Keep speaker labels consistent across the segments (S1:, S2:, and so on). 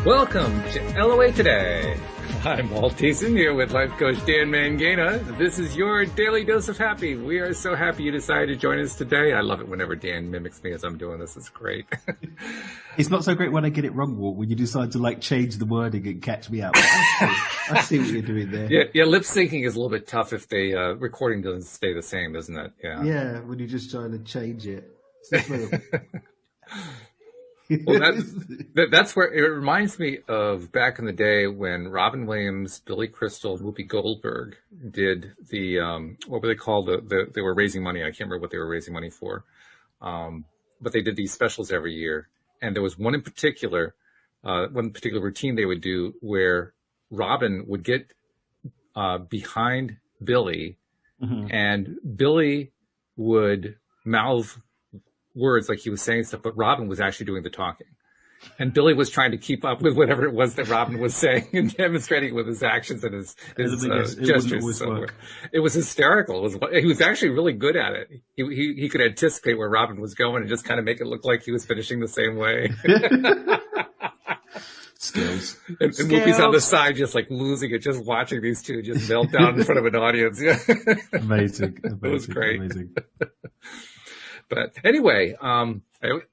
S1: Welcome to LOA Today. I'm Walt Thiessen here with life coach Dan Mangana. This is your daily dose of happy. We are so happy you decided to join us today. I love it whenever Dan mimics me as I'm doing this. It's great.
S2: It's not so great when I get it wrong, Walt, when you decide to change the wording and catch me out. I see what you're doing there.
S1: Yeah, lip syncing is a little bit tough if the recording doesn't stay the same, isn't it?
S2: Yeah, when you're just trying to change it.
S1: Well, that's where it reminds me of back in the day when Robin Williams, Billy Crystal, and Whoopi Goldberg did the what were they called? They were raising money. I can't remember what they were raising money for, but they did these specials every year. And there was one particular routine they would do where Robin would get behind Billy, and Billy would mouth words like he was saying stuff, but Robin was actually doing the talking. And Billy was trying to keep up with whatever it was that Robin was saying and demonstrating with his actions and his gestures. So it was hysterical. He was actually really good at it. He could anticipate where Robin was going and just kind of make it look like he was finishing the same way.
S2: Skills.
S1: And Whoopi's on the side just like losing it, just watching these two just melt down in front of an audience. Yeah.
S2: Amazing.
S1: It was great.
S2: Amazing.
S1: But anyway,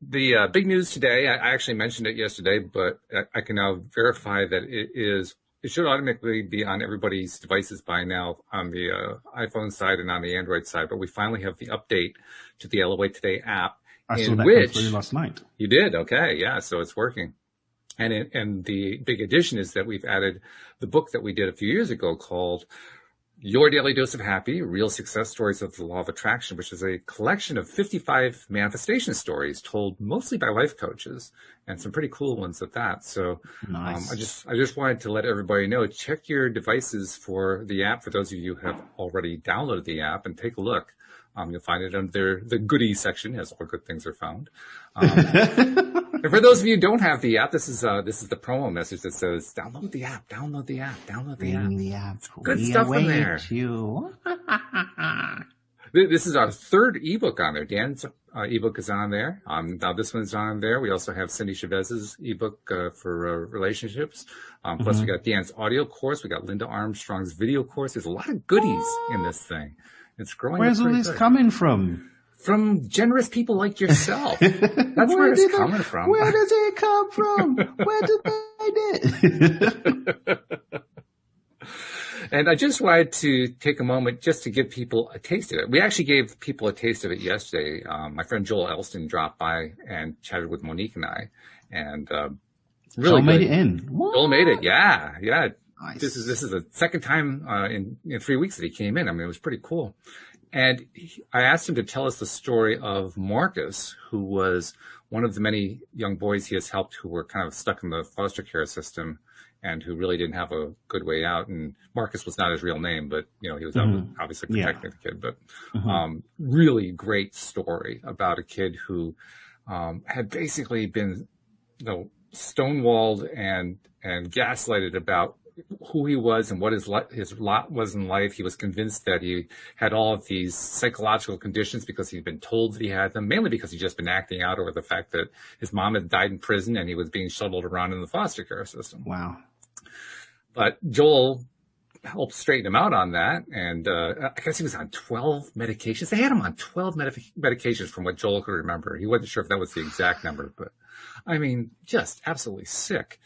S1: the big news today, I actually mentioned it yesterday, but I can now verify that it should automatically be on everybody's devices by now on the iPhone side and on the Android side. But we finally have the update to the LOA Today app.
S2: I saw that come through last night.
S1: You did? Okay. Yeah. So it's working. And the big addition is that we've added the book that we did a few years ago called Your Daily Dose of Happy, Real Success Stories of the Law of Attraction, which is a collection of 55 manifestation stories told mostly by life coaches and some pretty cool ones at that. So
S2: nice.
S1: I just wanted to let everybody know, check your devices for the app. For those of you who have already downloaded the app, and take a look. You'll find it under the goodies section, as all good things are found. And for those of you who don't have the app, this is the promo message that says, download the app, download the app, download the app.
S2: The app.
S1: Good stuff in there. This is our third ebook on there. Dan's ebook is on there. Now this one's on there. We also have Cindy Chavez's ebook for relationships. Plus we got Dan's audio course. We got Linda Armstrong's video course. There's a lot of goodies in this thing. It's growing.
S2: Where's all this coming from?
S1: From generous people like yourself. That's where it's coming from.
S2: Where does it come from? Where did they find it?
S1: And I just wanted to take a moment just to give people a taste of it. We actually gave people a taste of it yesterday. My friend Joel Elston dropped by and chatted with Monique and I. And really
S2: Joel made it in.
S1: What? Joel made it. Yeah.
S2: Nice.
S1: This is the second time in 3 weeks that he came in. I mean, it was pretty cool. And I asked him to tell us the story of Marcus, who was one of the many young boys he has helped who were kind of stuck in the foster care system and who really didn't have a good way out. And Marcus was not his real name, but, he was obviously protecting the kid. But really great story about a kid who had basically been stonewalled and gaslighted about who he was and what his lot was in life. He was convinced that he had all of these psychological conditions because he'd been told that he had them, mainly because he'd just been acting out over the fact that his mom had died in prison and he was being shuttled around in the foster care system.
S2: Wow.
S1: But Joel helped straighten him out on that. And I guess he was on 12 medications. They had him on 12 medications from what Joel could remember. He wasn't sure if that was the exact number, but I mean, just absolutely sick.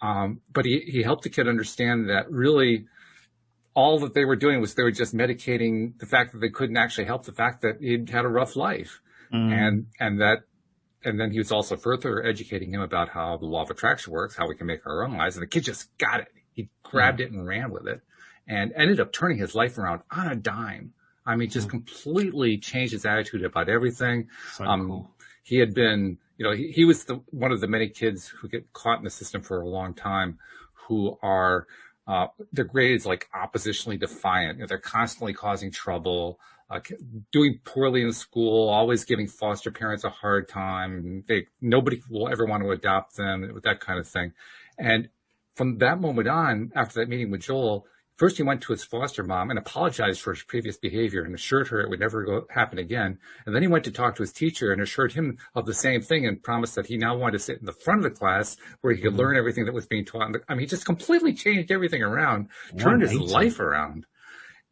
S1: But he helped the kid understand that really all that they were doing was they were just medicating the fact that they couldn't actually help the fact that he'd had a rough life. And then he was also further educating him about how the law of attraction works, how we can make our own lives. And the kid just got it. He grabbed it and ran with it and ended up turning his life around on a dime. I mean, just completely changed his attitude about everything.
S2: So cool.
S1: He had been, he was one of the many kids who get caught in the system for a long time who are, their grade is like oppositionally defiant. They're constantly causing trouble, doing poorly in school, always giving foster parents a hard time. Nobody will ever want to adopt them, that kind of thing. And from that moment on, after that meeting with Joel, First, he went to his foster mom and apologized for his previous behavior and assured her it would never happen again. And then he went to talk to his teacher and assured him of the same thing and promised that he now wanted to sit in the front of the class where he could learn everything that was being taught. I mean, he just completely changed everything around, turned his life around.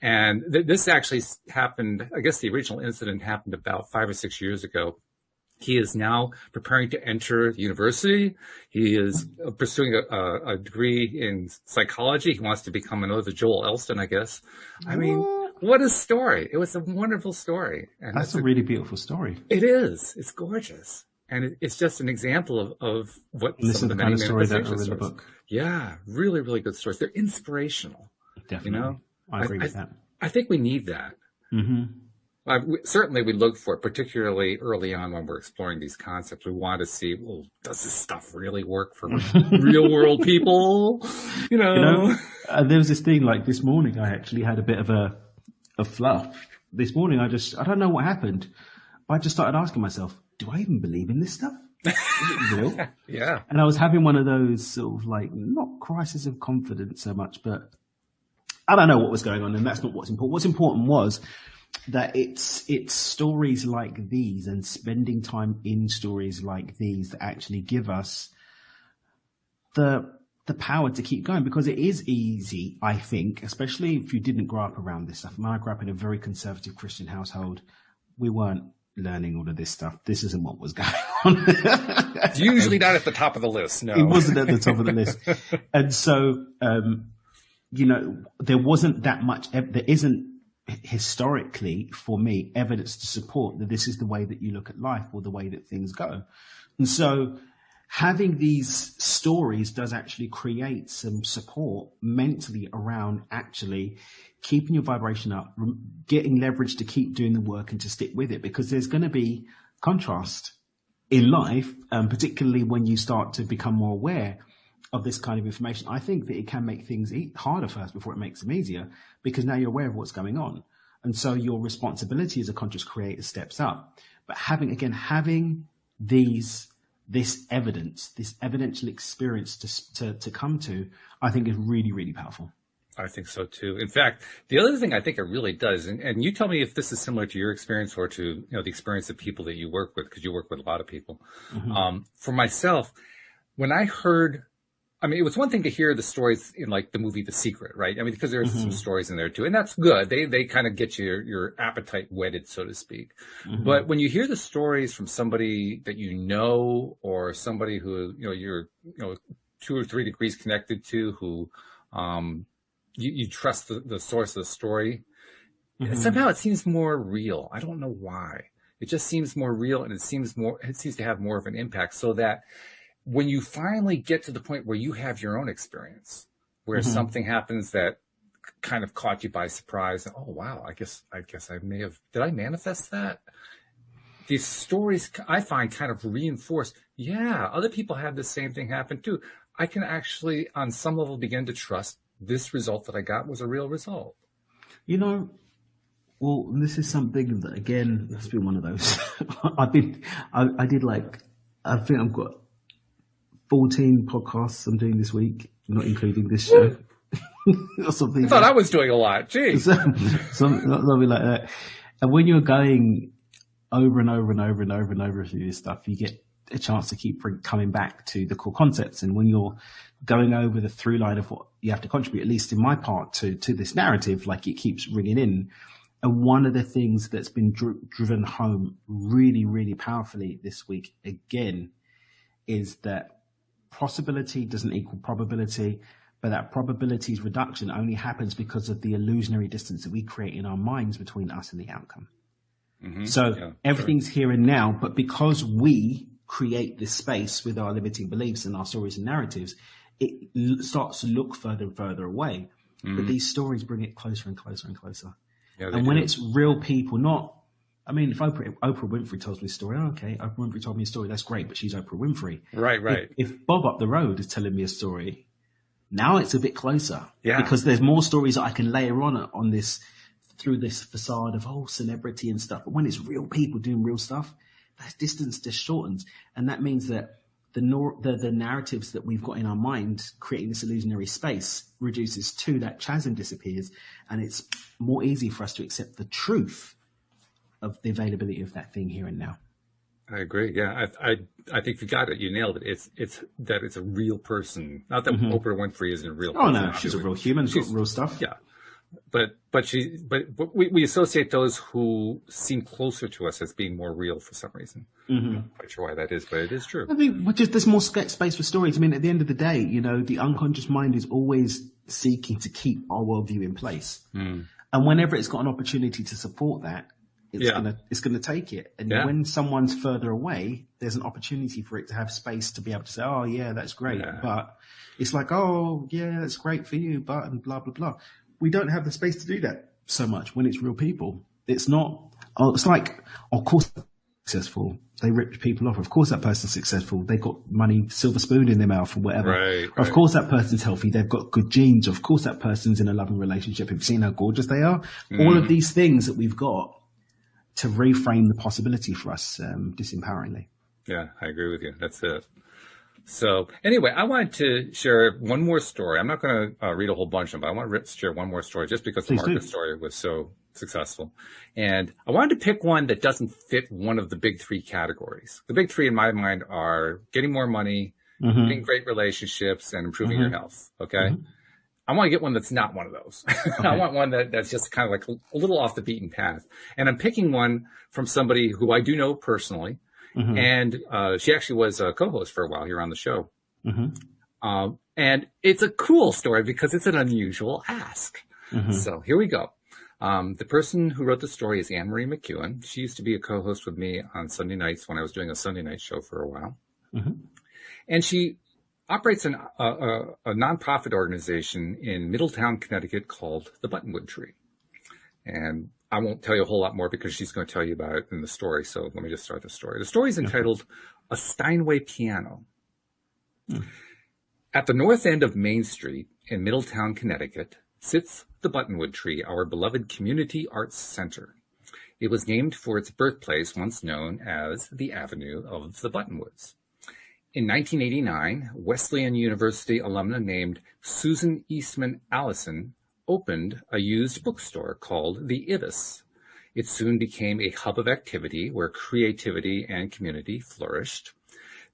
S1: And this actually happened, I guess the original incident happened about 5 or 6 years ago. He is now preparing to enter the university. He is pursuing a degree in psychology. He wants to become another Joel Elston, I guess. I mean, what a story. It was a wonderful story. And
S2: that's a really beautiful story.
S1: It is. It's gorgeous. And it's just an example of what
S2: some of the kind of stories that are in the book.
S1: Yeah, really, really good stories. They're inspirational.
S2: Definitely. You know? I agree with that.
S1: I think we need that.
S2: Mm-hmm.
S1: Certainly we look for it, particularly early on when we're exploring these concepts. We want to see, well, does this stuff really work for real world people?
S2: There was this thing like this morning, I actually had a bit of a fluff. This morning, I don't know what happened. I just started asking myself, do I even believe in this stuff? Is it real?
S1: Yeah.
S2: And I was having one of those sort of like, not crisis of confidence so much, but I don't know what was going on. And that's not what's important. What's important was that it's stories like these and spending time in stories like these that actually give us the power to keep going, because it is easy, I think, especially if you didn't grow up around this stuff. I grew up in a very conservative Christian household. We weren't learning all of this stuff. This isn't what was going on.
S1: It's usually not at the top of the list. No,
S2: it wasn't at the top of the list. And so, there wasn't that much, there isn't historically, for me, evidence to support that this is the way that you look at life or the way that things go. And so having these stories does actually create some support mentally around actually keeping your vibration up, getting leverage to keep doing the work and to stick with it, because there's going to be contrast in life, particularly when you start to become more aware of this kind of information. I think that it can make things harder first before it makes them easier, because now you're aware of what's going on. And so your responsibility as a conscious creator steps up. But having this evidence, this evidential experience to come to, I think is really, really powerful.
S1: I think so too. In fact, the other thing I think it really does, and you tell me if this is similar to your experience or to the experience of people that you work with, because you work with a lot of people. Mm-hmm. For myself, when I heard, it was one thing to hear the stories in like the movie The Secret, right? Because there's some stories in there too, and that's good. They kind of get your appetite whetted, so to speak. Mm-hmm. But when you hear the stories from somebody that or somebody who you're 2 or 3 degrees connected to, who you trust the source of the story, somehow it seems more real. I don't know why. It just seems more real, and it seems to have more of an impact, so that when you finally get to the point where you have your own experience, where something happens that kind of caught you by surprise, oh wow, I guess I may have, did I manifest that? These stories I find kind of reinforce, yeah, other people had the same thing happen too. I can actually on some level begin to trust this result that I got was a real result.
S2: Well, this is something that, again, that's been one of those. I think I've got 14 podcasts I'm doing this week, not including this show. Or something.
S1: I thought I was doing a lot. Geez.
S2: Something like that. And when you're going over and over and over and over and over through this stuff, you get a chance to keep coming back to the core concepts. And when you're going over the through line of what you have to contribute, at least in my part, to this narrative, like it keeps ringing in. And one of the things that's been driven home really, really powerfully this week, again, is that possibility doesn't equal probability, but that probability's reduction only happens because of the illusionary distance that we create in our minds between us and the outcome. Mm-hmm. So everything's here and now, but because we create this space with our limiting beliefs and our stories and narratives, it starts to look further and further away. Mm-hmm. But these stories bring it closer and closer and closer. Yeah, and when it's real people, if Oprah Winfrey tells me a story, okay, Oprah Winfrey told me a story, that's great, but she's Oprah Winfrey.
S1: Right.
S2: If Bob up the road is telling me a story, now it's a bit closer. Yeah. Because there's more stories that I can layer on this, through this facade of, celebrity and stuff. But when it's real people doing real stuff, that distance just shortens. And that means that the narratives that we've got in our mind, creating this illusionary space, reduces to that chasm disappears, and it's more easy for us to accept the truth of the availability of that thing here and now.
S1: I agree. Yeah, I think you got it. You nailed it. It's that it's a real person. Not that Oprah Winfrey isn't a real person.
S2: Oh no, she's a real human. She's got real stuff.
S1: Yeah, but we associate those who seem closer to us as being more real for some reason. I'm not quite sure why that is, but it is true.
S2: I think there's more space for stories. I mean, at the end of the day, you know, the unconscious mind is always seeking to keep our worldview in place, and whenever it's got an opportunity to support that, it's gonna take it. And when someone's further away, there's an opportunity for it to have space to be able to say, "Oh yeah, that's great," but it's like, "Oh yeah, that's great for you," but and blah blah blah. We don't have the space to do that so much when it's real people. It's not. It's like, of course, they're successful. They ripped people off. Of course, that person's successful. They got money, silver spoon in their mouth, or whatever.
S1: Right.
S2: Of course, that person's healthy. They've got good genes. Of course, that person's in a loving relationship. Have you seen how gorgeous they are? All of these things that we've got to reframe the possibility for us disempoweringly.
S1: Yeah, I agree with you. That's it. So anyway, I wanted to share one more story. I'm not going to read a whole bunch of them, but I want to share one more story just because the market story was so successful. And I wanted to pick one that doesn't fit one of the big three categories. The big three in my mind are getting more money, getting great relationships, and improving your health. Okay. I want to get one that's not one of those. Okay. I want one that's just kind of like a little off the beaten path. And I'm picking one from somebody who I do know personally. And she actually was a co-host for a while here on the show. And it's a cool story because it's an unusual ask. So here we go. The person who wrote the story is Anne Marie McEwen. She used to be a co-host with me on Sunday nights when I was doing a Sunday night show for a while. And she operates a nonprofit organization in Middletown, Connecticut called the Buttonwood Tree. And I won't tell you a whole lot more because she's going to tell you about it in the story. So let me just start the story. The story is entitled A Steinway Piano. At the north end of Main Street in Middletown, Connecticut, sits the Buttonwood Tree, our beloved community arts center. It was named for its birthplace, once known as the Avenue of the Buttonwoods. In 1989, Wesleyan University alumna named Susan Eastman Allison opened a used bookstore called the Ibis. It soon became a hub of activity where creativity and community flourished.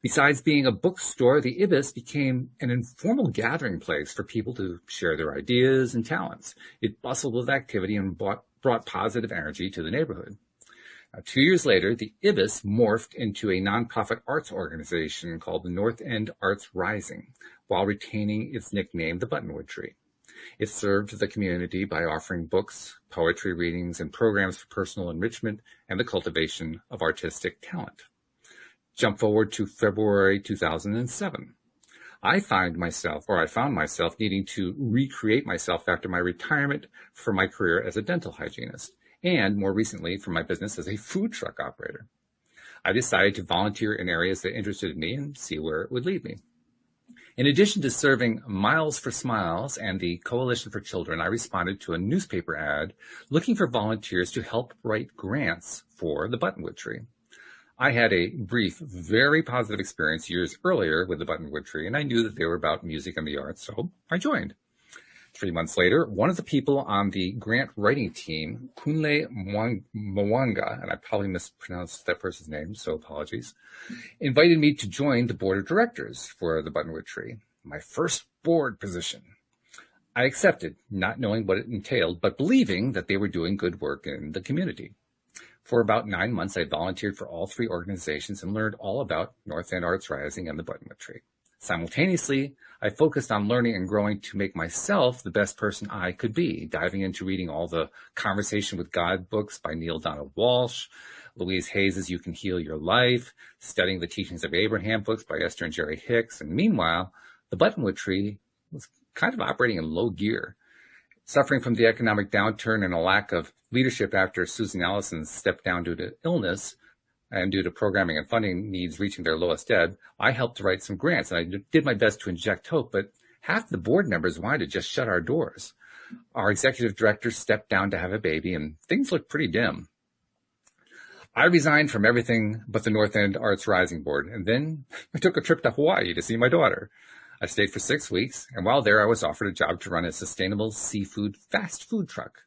S1: Besides being a bookstore, the Ibis became an informal gathering place for people to share their ideas and talents. It bustled with activity and brought positive energy to the neighborhood. Now, 2 years later, the Ibis morphed into a nonprofit arts organization called the North End Arts Rising, while retaining its nickname, the Buttonwood Tree. It served the community by offering books, poetry readings, and programs for personal enrichment and the cultivation of artistic talent. Jump forward to February 2007. I found myself needing to recreate myself after my retirement from my career as a dental hygienist, and more recently from my business as a food truck operator. I decided to volunteer in areas that interested me and see where it would lead me. In addition to serving Miles for Smiles and the Coalition for Children, I responded to a newspaper ad looking for volunteers to help write grants for the Buttonwood Tree. I had a brief, very positive experience years earlier with the Buttonwood Tree, and I knew that they were about music and the arts, so I joined. 3 months later, one of the people on the grant writing team, Kunle Mwanga, and I probably mispronounced that person's name, so apologies, invited me to join the board of directors for the Buttonwood Tree, my first board position. I accepted, not knowing what it entailed, but believing that they were doing good work in the community. For about 9 months, I volunteered for all three organizations and learned all about North End Arts Rising and the Buttonwood Tree. Simultaneously, I focused on learning and growing to make myself the best person I could be, diving into reading all the Conversation with God books by Neil Donald Walsh, Louise Hayes' You Can Heal Your Life, studying the Teachings of Abraham books by Esther and Jerry Hicks. And meanwhile, the Buttonwood Tree was kind of operating in low gear. Suffering from the economic downturn and a lack of leadership after Susan Allison stepped down due to illness, and due to programming and funding needs reaching their lowest ebb, I helped to write some grants, and I did my best to inject hope, but half the board members wanted to just shut our doors. Our executive director stepped down to have a baby, and things looked pretty dim. I resigned from everything but the North End Arts Rising Board, and then I took a trip to Hawaii to see my daughter. I stayed for 6 weeks, and while there, I was offered a job to run a sustainable seafood fast food truck.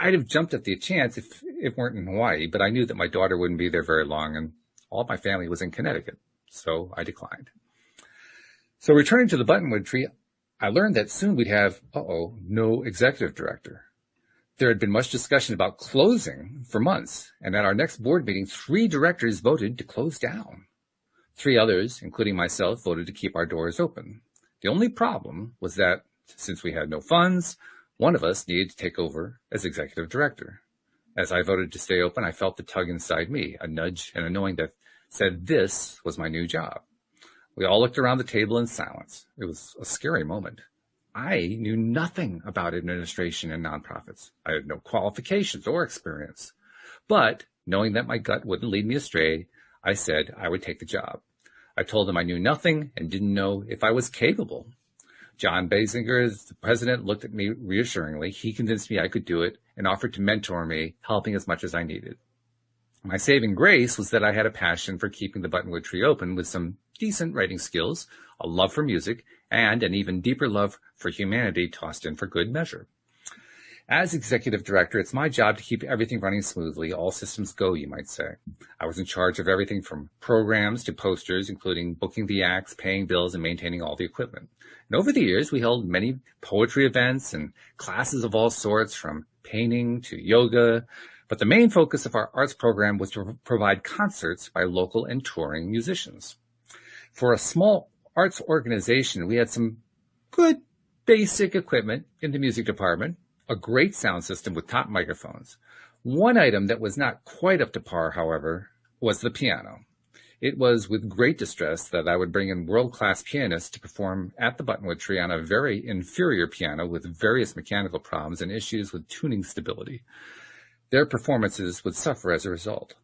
S1: I'd have jumped at the chance if it weren't in Hawaii, but I knew that my daughter wouldn't be there very long, and all my family was in Connecticut, so I declined. So returning to the Buttonwood Tree, I learned that soon we'd have, no executive director. There had been much discussion about closing for months, and at our next board meeting, 3 directors voted to close down. 3 others, including myself, voted to keep our doors open. The only problem was that, since we had no funds, one of us needed to take over as executive director. As I voted to stay open, I felt the tug inside me, a nudge and a knowing that said this was my new job. We all looked around the table in silence. It was a scary moment. I knew nothing about administration and nonprofits. I had no qualifications or experience. But knowing that my gut wouldn't lead me astray, I said I would take the job. I told him I knew nothing and didn't know if I was capable. John Basinger, as the president, looked at me reassuringly. He convinced me I could do it and offered to mentor me, helping as much as I needed. My saving grace was that I had a passion for keeping the Buttonwood Tree open with some decent writing skills, a love for music, and an even deeper love for humanity tossed in for good measure. As executive director, it's my job to keep everything running smoothly, all systems go, you might say. I was in charge of everything from programs to posters, including booking the acts, paying bills, and maintaining all the equipment. And over the years, we held many poetry events and classes of all sorts, from painting to yoga. But the main focus of our arts program was to provide concerts by local and touring musicians. For a small arts organization, we had some good basic equipment in the music department, a great sound system with top microphones. One item that was not quite up to par, however, was the piano. It was with great distress that I would bring in world-class pianists to perform at the Buttonwood Tree on a very inferior piano with various mechanical problems and issues with tuning stability. Their performances would suffer as a result.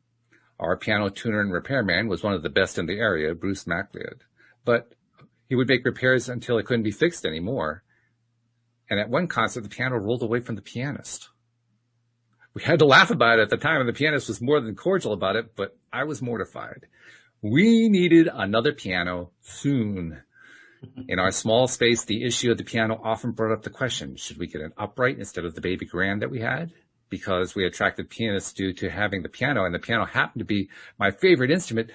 S1: Our piano tuner and repairman was one of the best in the area, Bruce MacLeod, but he would make repairs until it couldn't be fixed anymore. And at one concert, the piano rolled away from the pianist. We had to laugh about it at the time, and the pianist was more than cordial about it, but I was mortified. We needed another piano soon. In our small space, the issue of the piano often brought up the question, should we get an upright instead of the baby grand that we had? Because we attracted pianists due to having the piano, and the piano happened to be my favorite instrument,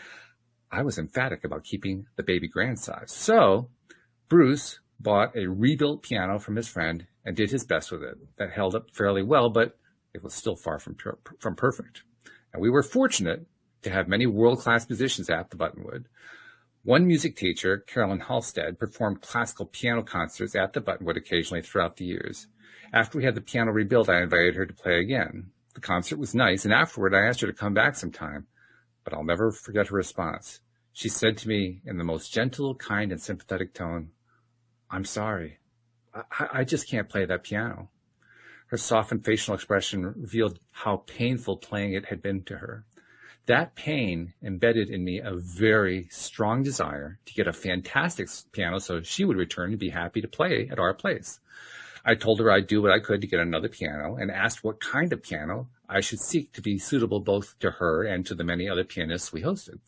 S1: I was emphatic about keeping the baby grand size. So Bruce bought a rebuilt piano from his friend and did his best with it. That held up fairly well, but it was still far from perfect. And we were fortunate to have many world-class musicians at the Buttonwood. One music teacher, Carolyn Halstead, performed classical piano concerts at the Buttonwood occasionally throughout the years. After we had the piano rebuilt, I invited her to play again. The concert was nice, and afterward I asked her to come back sometime, but I'll never forget her response. She said to me in the most gentle, kind, and sympathetic tone, "I'm sorry. I just can't play that piano." Her softened facial expression revealed how painful playing it had been to her. That pain embedded in me a very strong desire to get a fantastic piano so she would return and be happy to play at our place. I told her I'd do what I could to get another piano and asked what kind of piano I should seek to be suitable both to her and to the many other pianists we hosted.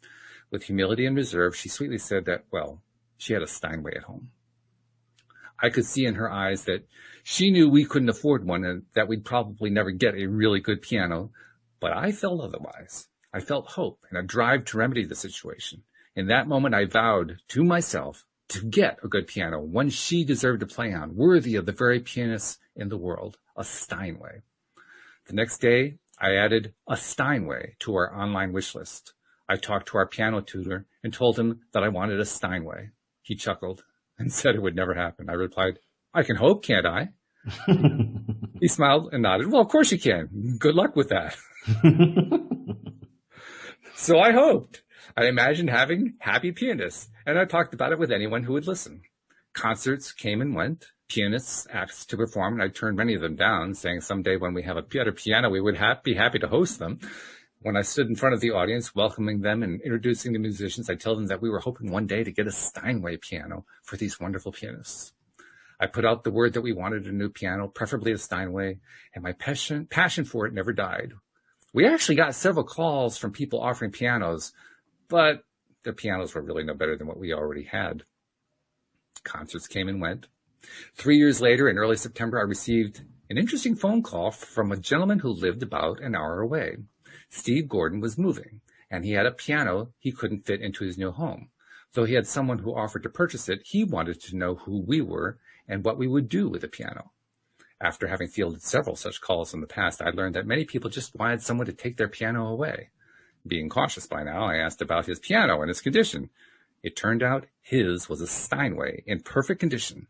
S1: With humility and reserve, she sweetly said that, well, she had a Steinway at home. I could see in her eyes that she knew we couldn't afford one and that we'd probably never get a really good piano, but I felt otherwise. I felt hope and a drive to remedy the situation. In that moment, I vowed to myself to get a good piano, one she deserved to play on, worthy of the very pianists in the world, a Steinway. The next day, I added a Steinway to our online wish list. I talked to our piano tutor and told him that I wanted a Steinway. He chuckled and said it would never happen. I replied, "I can hope, can't I?" He smiled and nodded. "Well, of course you can. Good luck with that." So I hoped. I imagined having happy pianists, and I talked about it with anyone who would listen. Concerts came and went. Pianists asked to perform, and I turned many of them down, saying someday when we have a better piano, we would be happy to host them. When I stood in front of the audience, welcoming them and introducing the musicians, I told them that we were hoping one day to get a Steinway piano for these wonderful pianists. I put out the word that we wanted a new piano, preferably a Steinway, and my passion for it never died. We actually got several calls from people offering pianos, but their pianos were really no better than what we already had. Concerts came and went. 3 years later, in early September, I received an interesting phone call from a gentleman who lived about an hour away. Steve Gordon was moving, and he had a piano he couldn't fit into his new home. Though he had someone who offered to purchase it, he wanted to know who we were and what we would do with the piano. After having fielded several such calls in the past, I learned that many people just wanted someone to take their piano away. Being cautious by now, I asked about his piano and its condition. It turned out his was a Steinway in perfect condition.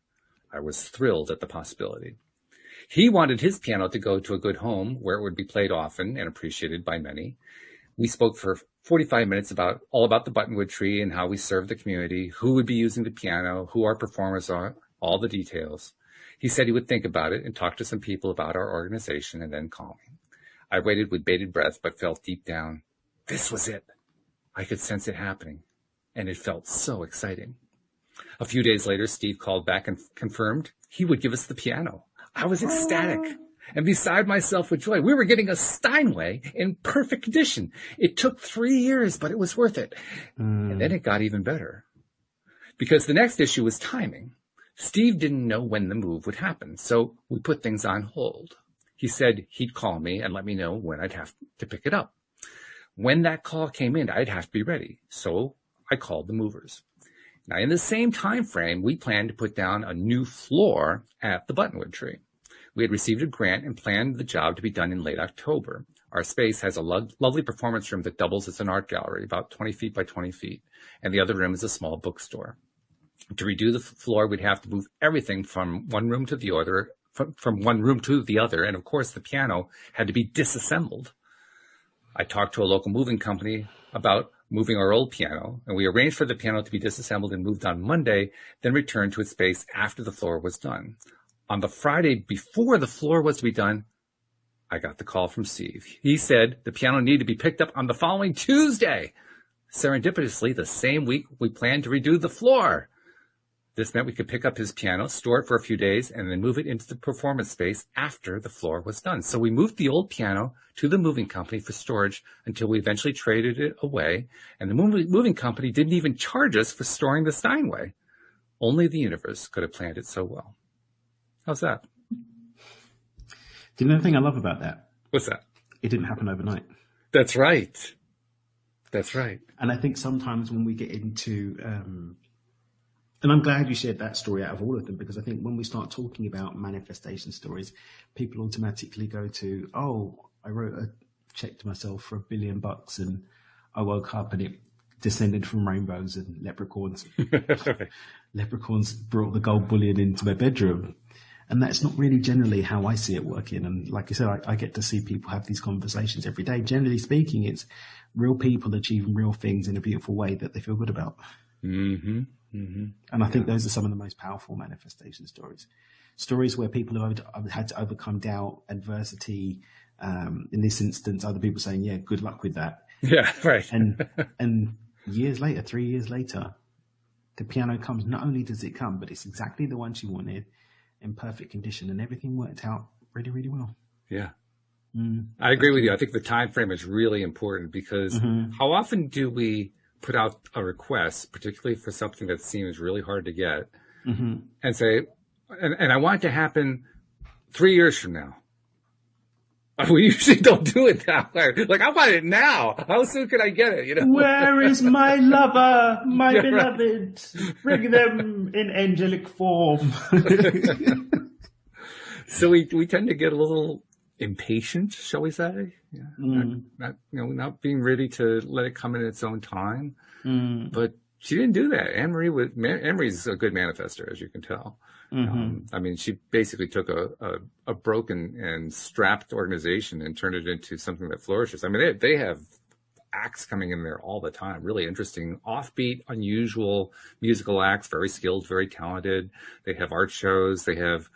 S1: I was thrilled at the possibility. He wanted his piano to go to a good home where it would be played often and appreciated by many. We spoke for 45 minutes all about the Buttonwood Tree and how we serve the community, who would be using the piano, who our performers are, all the details. He said he would think about it and talk to some people about our organization and then call me. I waited with bated breath, but felt deep down, this was it. I could sense it happening, and it felt so exciting. A few days later, Steve called back and confirmed he would give us the piano. I was ecstatic and beside myself with joy. We were getting a Steinway in perfect condition. It took 3 years, but it was worth it. And then it got even better because the next issue was timing. Steve didn't know when the move would happen, so we put things on hold. He said he'd call me and let me know when I'd have to pick it up. When that call came in, I'd have to be ready, so I called the movers. Now, in the same time frame, we planned to put down a new floor at the Buttonwood Tree. We had received a grant and planned the job to be done in late October. Our space has a lovely performance room that doubles as an art gallery, about 20 feet by 20 feet, and the other room is a small bookstore. To redo the floor, we'd have to move everything from one room to the other, from one room to the other, and of course the piano had to be disassembled. I talked to a local moving company about moving our old piano, and we arranged for the piano to be disassembled and moved on Monday, then returned to its space after the floor was done. On the Friday before the floor was to be done, I got the call from Steve. He said the piano needed to be picked up on the following Tuesday. Serendipitously, the same week we planned to redo the floor. This meant we could pick up his piano, store it for a few days, and then move it into the performance space after the floor was done. So we moved the old piano to the moving company for storage until we eventually traded it away. And the moving company didn't even charge us for storing the Steinway. Only the universe could have planned it so well. How's that?
S2: Do you know the thing I love about that?
S1: What's that?
S2: It didn't happen overnight.
S1: That's right. That's right.
S2: And I think sometimes when we get into... and I'm glad you shared that story out of all of them, because I think when we start talking about manifestation stories, people automatically go to, oh, I wrote a check to myself for $1 billion and I woke up and it descended from rainbows and leprechauns. Leprechauns brought the gold bullion into my bedroom. And that's not really generally how I see it working. And like you said, I get to see people have these conversations every day. Generally speaking, it's real people achieving real things in a beautiful way that they feel good about.
S1: Mm-hmm. Mm-hmm.
S2: And I think those are some of the most powerful manifestation stories. Stories where people have had to overcome doubt, adversity. In this instance, other people saying, yeah, good luck with that.
S1: Yeah, right.
S2: And years later, 3 years later, the piano comes. Not only does it come, but it's exactly the one she wanted in perfect condition, and everything worked out really, really well.
S1: Yeah. I agree with you. I think the time frame is really important because how often do we put out a request, particularly for something that seems really hard to get, and say, and I want it to happen 3 years from now. We usually don't do it that way. Like, I want it now. How soon can I get it? You know?
S2: Where is my lover, my beloved? Right. Bring them in angelic form.
S1: So we tend to get a little impatient, shall we say? Yeah. Not being ready to let it come in its own time. But she didn't do that. Anne-Marie's a good manifester, as you can tell. I mean, she basically took a broken and strapped organization and turned it into something that flourishes. I mean, they have acts coming in there all the time, really interesting, offbeat, unusual musical acts, very skilled, very talented. They have art shows. They have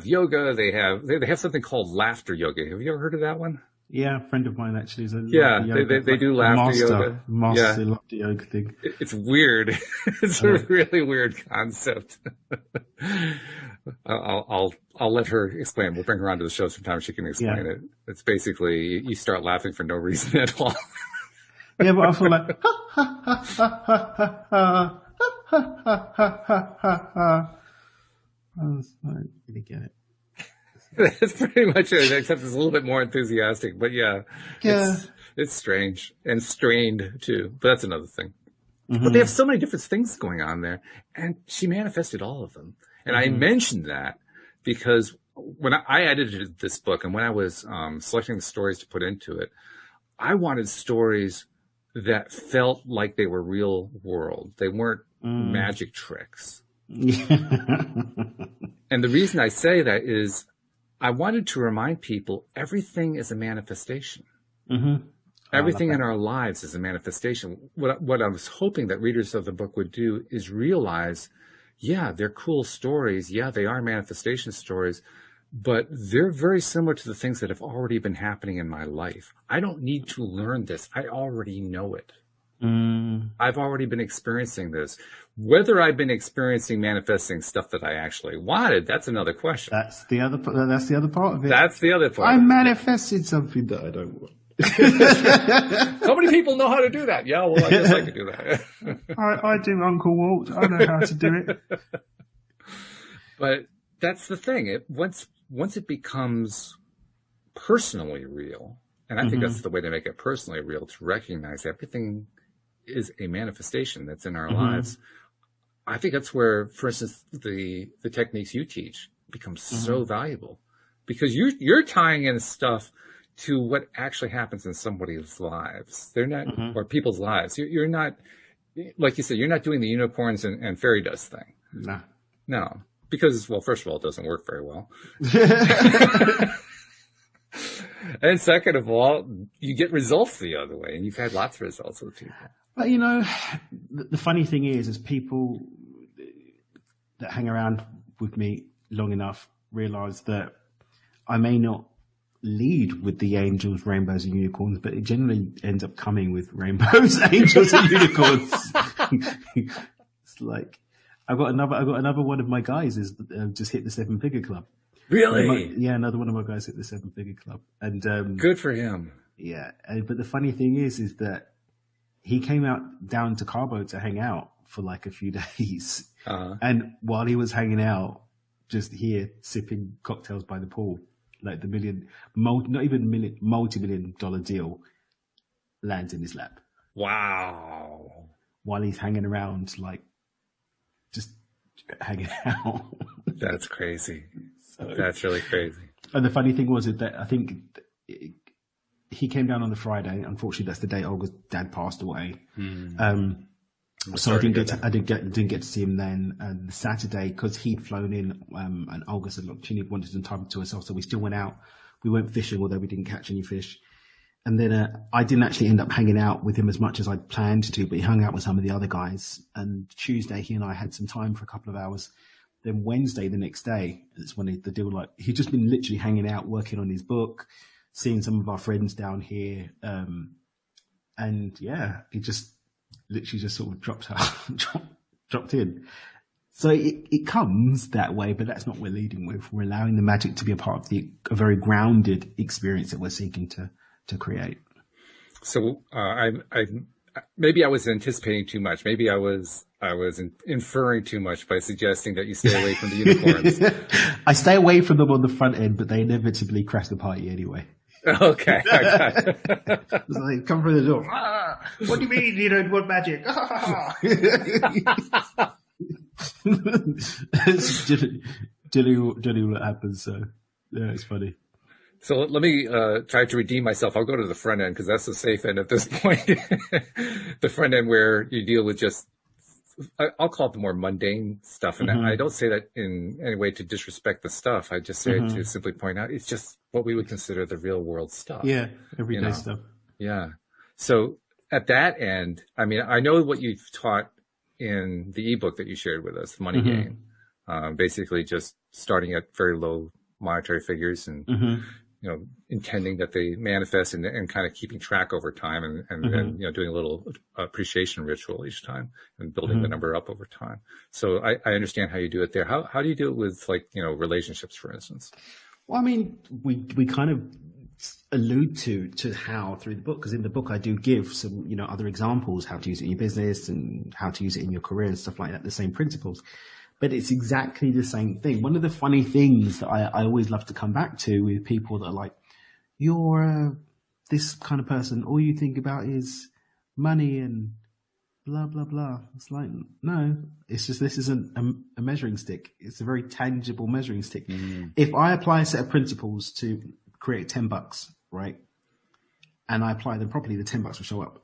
S1: yoga. They have something called laughter yoga. Have you ever heard of that one?
S2: Yeah, a friend of mine actually is
S1: they do laughter yoga.
S2: Master laughter yoga thing.
S1: It's weird. It's a really weird concept. I'll let her explain. We'll bring her onto the show sometime. She can explain it. It's basically you start laughing for no reason at all.
S2: Yeah, but I feel like I was like, did get it?
S1: That's pretty much it, except it's a little bit more enthusiastic. But yeah. It's strange and strained too. But that's another thing. Mm-hmm. But they have so many different things going on there, and she manifested all of them. And I mentioned that because when I edited this book and when I was selecting the stories to put into it, I wanted stories that felt like they were real world. They weren't magic tricks. And the reason I say that is I wanted to remind people everything is a manifestation. Mm-hmm. Everything in our lives is a manifestation. What I was hoping that readers of the book would do is realize, yeah, they're cool stories. Yeah, they are manifestation stories, but they're very similar to the things that have already been happening in my life. I don't need to learn this. I already know it. I've already been experiencing this. Whether I've been experiencing manifesting stuff that I actually wanted, that's another question.
S2: That's the other part of it.
S1: That's the other part.
S2: I manifested something that I don't want.
S1: So many people know how to do that. Yeah, well, I guess I could do that.
S2: I do Uncle Walt. I know how to do it.
S1: But that's the thing. Once it becomes personally real, and I think that's the way to make it personally real, to recognize everything is a manifestation that's in our lives. I think that's where, for instance, the techniques you teach becomes so valuable, because you're tying in stuff to what actually happens in somebody's lives. They're not, or people's lives. You're not, like you said, you're not doing the unicorns and fairy dust thing. No. Because, well, first of all, it doesn't work very well. And second of all, you get results the other way, and you've had lots of results with people.
S2: But, the funny thing is people that hang around with me long enough realize that I may not lead with the angels, rainbows, and unicorns, but it generally ends up coming with rainbows, angels, and unicorns. It's like I've got another one of my guys is just hit the 7-figure club.
S1: Really?
S2: Another one of my guys hit the 7-figure club, and
S1: good for him.
S2: Yeah, but the funny thing is that he came down to Cabo to hang out for like a few days, and while he was hanging out, just here sipping cocktails by the pool, like the multi-million-dollar deal lands in his lap.
S1: Wow!
S2: While he's hanging around, like just hanging out.
S1: That's crazy. That's really crazy.
S2: And the funny thing was that I think he came down on the Friday. Unfortunately, that's the day Olga's dad passed away. So I didn't get to see him then. And the Saturday, because he'd flown in, and Olga said, look, she wanted some time to herself. So we still went out. We went fishing, although we didn't catch any fish. And then I didn't actually end up hanging out with him as much as I'd planned to, but he hung out with some of the other guys. And Tuesday, he and I had some time for a couple of hours. Then Wednesday, the next day, that's when the deal, like, he'd just been literally hanging out, working on his book, seeing some of our friends down here. And yeah, it just literally just sort of dropped in. So it comes that way, but that's not what we're leading with. We're allowing the magic to be a part of a very grounded experience that we're seeking to create.
S1: So maybe I was anticipating too much. Maybe I was inferring too much by suggesting that you stay away from the unicorns.
S2: I stay away from them on the front end, but they inevitably crash the party anyway.
S1: Okay.
S2: So they come through the door. What do you mean you don't want magic? It's generally what happens. So yeah, it's funny.
S1: So let me try to redeem myself. I'll go to the front end because that's the safe end at this point. The front end where you deal with just, I'll call it the more mundane stuff. And I don't say that in any way to disrespect the stuff. I just say it to simply point out it's just what we would consider the real world stuff.
S2: Yeah, everyday stuff.
S1: Yeah. So at that end, I mean, I know what you've taught in the ebook that you shared with us, Money Game. Basically just starting at very low monetary figures and intending that they manifest and kind of keeping track over time and doing a little appreciation ritual each time and building the number up over time. So I understand how you do it there. How do you do it with relationships, for instance?
S2: Well, I mean, we kind of allude to how through the book, because in the book I do give some, other examples, how to use it in your business and how to use it in your career and stuff like that, the same principles. But it's exactly the same thing. One of the funny things that I always love to come back to with people that are like, you're this kind of person, all you think about is money and blah, blah, blah. It's like, no, it's just, this isn't a measuring stick. It's a very tangible measuring stick. If I apply a set of principles to create $10, right, and I apply them properly, the $10 will show up.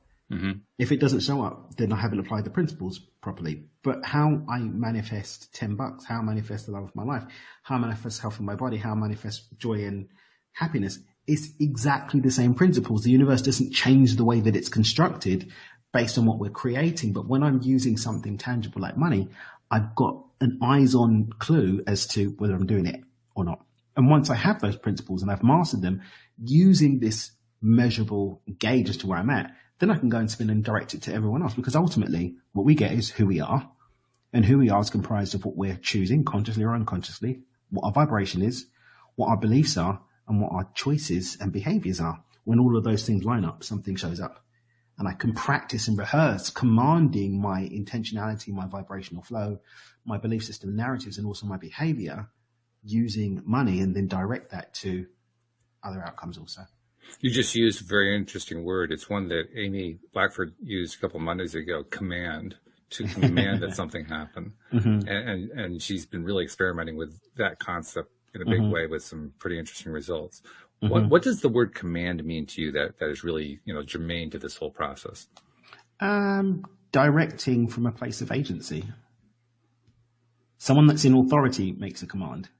S2: If it doesn't show up, then I haven't applied the principles properly. But how I manifest $10, how I manifest the love of my life, how I manifest health in my body, how I manifest joy and happiness, it's exactly the same principles. The universe doesn't change the way that it's constructed based on what we're creating. But when I'm using something tangible like money, I've got an eyes-on clue as to whether I'm doing it or not. And once I have those principles and I've mastered them, using this measurable gauge as to where I'm at, then I can go and spin and direct it to everyone else, because ultimately what we get is who we are, and who we are is comprised of what we're choosing consciously or unconsciously, what our vibration is, what our beliefs are, and what our choices and behaviors are. When all of those things line up, something shows up, and I can practice and rehearse commanding my intentionality, my vibrational flow, my belief system narratives, and also my behavior using money, and then direct that to other outcomes also.
S1: You just used a very interesting word. It's one that Amy Blackford used a couple of Mondays ago, command, to command that something happen. And she's been really experimenting with that concept in a big way with some pretty interesting results. What does the word command mean to you that is really, germane to this whole process?
S2: Directing from a place of agency. Someone that's in authority makes a command.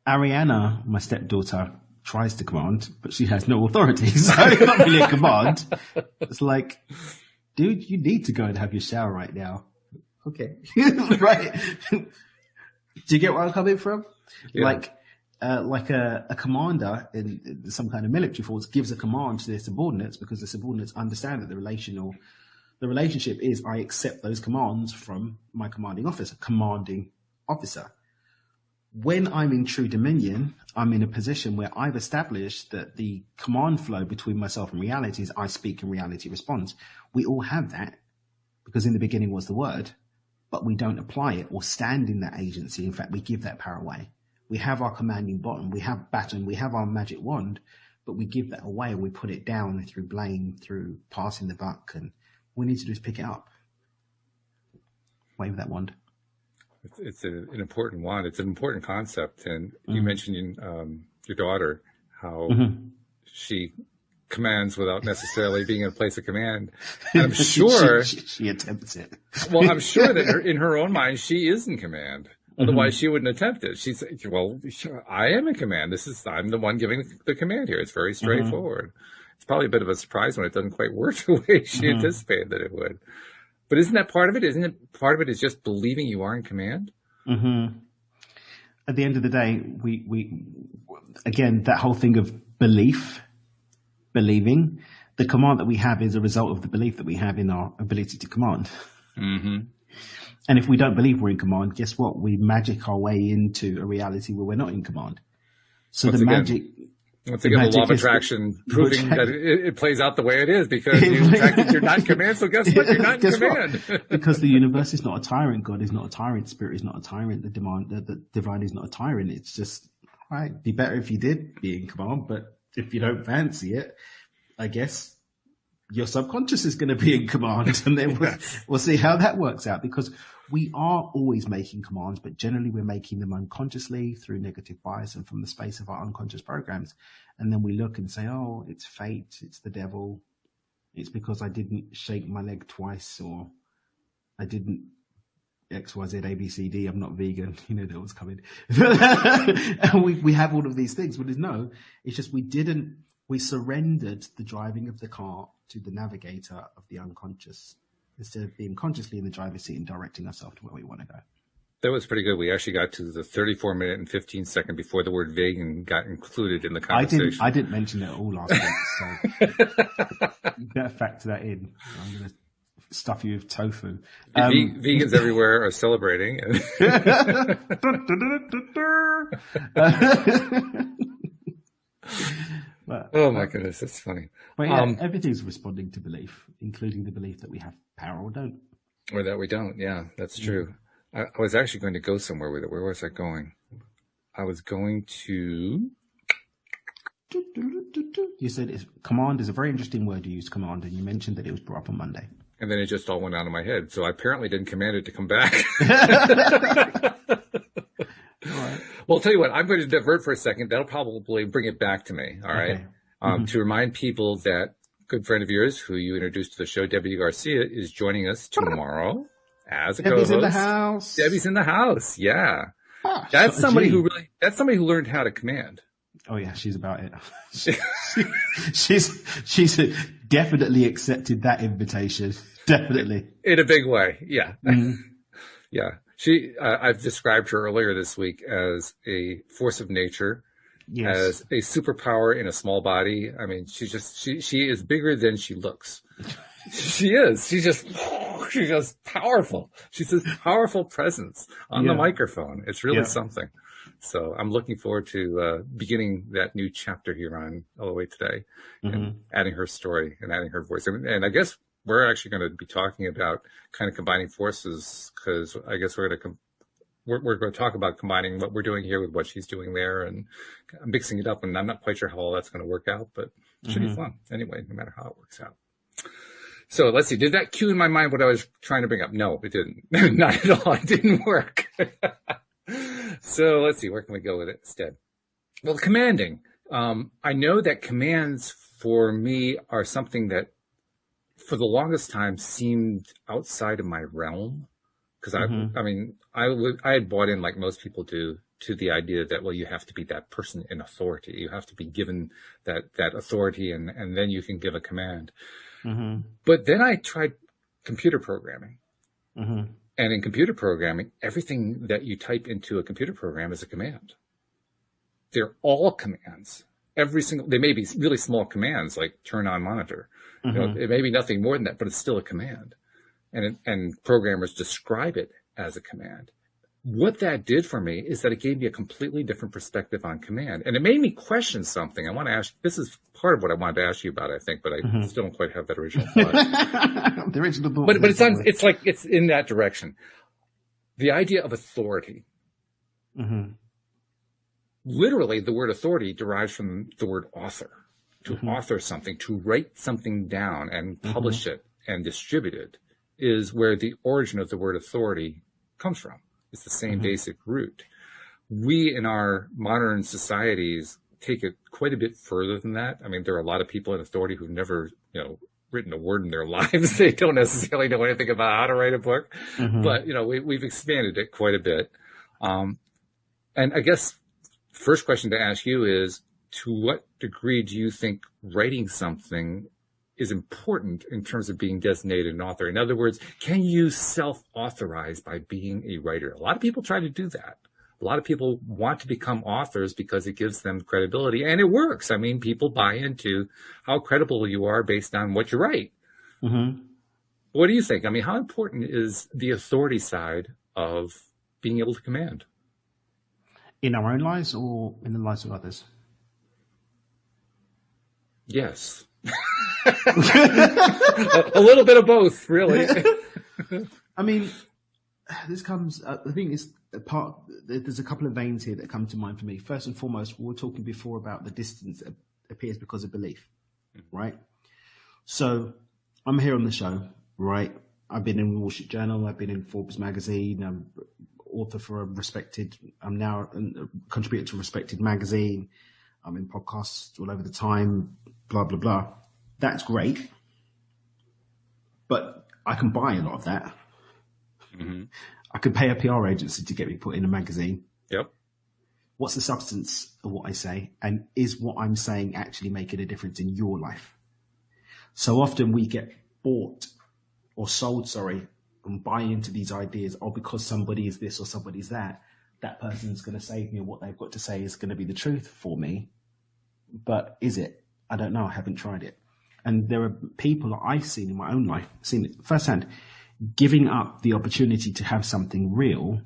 S2: Ariana, my stepdaughter, tries to command, but she has no authority, so it's not really a command. It's like, dude, you need to go and have your shower right now. Okay. Right. Do you get where I'm coming from? Yeah. Like a commander in some kind of military force gives a command to their subordinates, because the subordinates understand that the relationship is, I accept those commands from my commanding officer. When I'm in true dominion, I'm in a position where I've established that the command flow between myself and reality is I speak and reality responds. We all have that, because in the beginning was the word, but we don't apply it or stand in that agency. In fact, we give that power away. We have our commanding button, we have baton, we have our magic wand, but we give that away and we put it down through blame, through passing the buck, and all we need to do is pick it up. Wave that wand.
S1: It's an important one. It's an important concept. And you mentioned your daughter, how she commands without necessarily being in a place of command. And I'm sure
S2: she attempts it.
S1: Well, I'm sure that in her own mind, she is in command. Otherwise, she wouldn't attempt it. She's, well, I am in command. I'm the one giving the command here. It's very straightforward. It's probably a bit of a surprise when it doesn't quite work the way she anticipated that it would. But isn't that part of it? Isn't it part of it is just believing you are in command?
S2: At the end of the day, we again, that whole thing of believing, the command that we have is a result of the belief that we have in our ability to command. And if we don't believe we're in command, guess what? We magic our way into a reality where we're not in command. So once
S1: again, the law of attraction proving that it plays out the way it is, because you're not in command. So guess what? You're not in command.
S2: Because the universe is not a tyrant. God is not a tyrant. Spirit is not a tyrant. The divine is not a tyrant. It's just, right, be better if you did be in command. But if you don't fancy it, I guess your subconscious is going to be in command, and then we'll see how that works out, because we are always making commands, but generally we're making them unconsciously through negative bias and from the space of our unconscious programs. And then we look and say, oh, it's fate, it's the devil, it's because I didn't shake my leg twice, or I didn't XYZ ABCD, I'm not vegan, that was coming. And we have all of these things, but no, it's just we surrendered the driving of the car to the navigator of the unconscious, instead of being consciously in the driver's seat and directing ourselves to where we want to go.
S1: That was pretty good. We actually got to the 34-minute and 15-second before the word vegan got included in the conversation.
S2: I didn't mention it at all last week, so you better factor that in. I'm going to stuff you with tofu.
S1: Vegans everywhere are celebrating. Oh my goodness, that's funny.
S2: But yeah, everything's responding to belief, including the belief that we have power or don't.
S1: Or that we don't. Yeah, that's true. I was actually going to go somewhere with it. Where was I going? I was going to...
S2: You said command is a very interesting word you used, command, and you mentioned that it was brought up on Monday.
S1: And then it just all went out of my head. So I apparently didn't command it to come back.
S2: All right.
S1: Well, I'll tell you what, I'm going to divert for a second. That'll probably bring it back to me. All right. Okay. To remind people that good friend of yours who you introduced to the show, Debbie Garcia, is joining us tomorrow as a co-host.
S2: Debbie's in the house.
S1: Debbie's in the house. Yeah. That's somebody who learned how to command.
S2: Oh yeah, she's about it. she's definitely accepted that invitation. Definitely.
S1: In a big way. Yeah. Yeah. I've described her earlier this week as a force of nature, as a superpower in a small body. I mean, she is bigger than she looks. She is. She goes powerful. She's this powerful presence on the microphone. It's really something. So I'm looking forward to beginning that new chapter here on LOA Today and adding her story and adding her voice. And I guess we're actually going to be talking about kind of combining forces, because I guess we're going to talk about combining what we're doing here with what she's doing there and mixing it up. And I'm not quite sure how all that's going to work out, but it should be fun anyway, no matter how it works out. So let's see. Did that cue in my mind what I was trying to bring up? No, it didn't. Not at all. It didn't work. So let's see. Where can we go with it instead? Well, commanding. I know that commands for me are something that for the longest time seemed outside of my realm. Because I had bought in, like most people do, to the idea that, well, you have to be that person in authority. You have to be given that authority and then you can give a command. But then I tried computer programming. And in computer programming, everything that you type into a computer program is a command. They're all commands. They may be really small commands like turn on monitor. You know, it may be nothing more than that, but it's still a command. And programmers describe it as a command. What that did for me is that it gave me a completely different perspective on command. And it made me question something. I want to ask, this is part of what I wanted to ask you about, I think, but I still don't quite have that original thought.
S2: The original thought.
S1: But it's in that direction. The idea of authority. Literally, the word authority derives from the word author. To author something, to write something down and publish it and distribute it is where the origin of the word authority comes from. It's the same basic root. We in our modern societies take it quite a bit further than that. I mean, there are a lot of people in authority who've never, written a word in their lives. They don't necessarily know anything about how to write a book, but we've expanded it quite a bit. And I guess first question to ask you is, to what degree do you think writing something is important in terms of being designated an author? In other words, can you self-authorize by being a writer? A lot of people try to do that. A lot of people want to become authors because it gives them credibility, and it works. I mean, people buy into how credible you are based on what you write. What do you think? I mean, how important is the authority side of being able to command?
S2: In our own lives or in the lives of others?
S1: Yes. A little bit of both, really.
S2: I mean, this comes, I think it's there's a couple of veins here that come to mind for me. First and foremost, we were talking before about the distance that appears because of belief, right? So I'm here on the show, right? I've been in Wall Street Journal, I've been in Forbes magazine, I'm author for I'm now a contributor to a respected magazine. I'm in podcasts all over the time, blah, blah, blah. That's great. But I can buy a lot of that. I could pay a PR agency to get me put in a magazine.
S1: Yep.
S2: What's the substance of what I say? And is what I'm saying actually making a difference in your life? So often we get bought or sold, and buy into these ideas, or because somebody is this or somebody's that, that person's going to save me, or what they've got to say is going to be the truth for me. But is it? I don't know. I haven't tried it. And there are people that I've seen in my own life, seen it firsthand, giving up the opportunity to have something real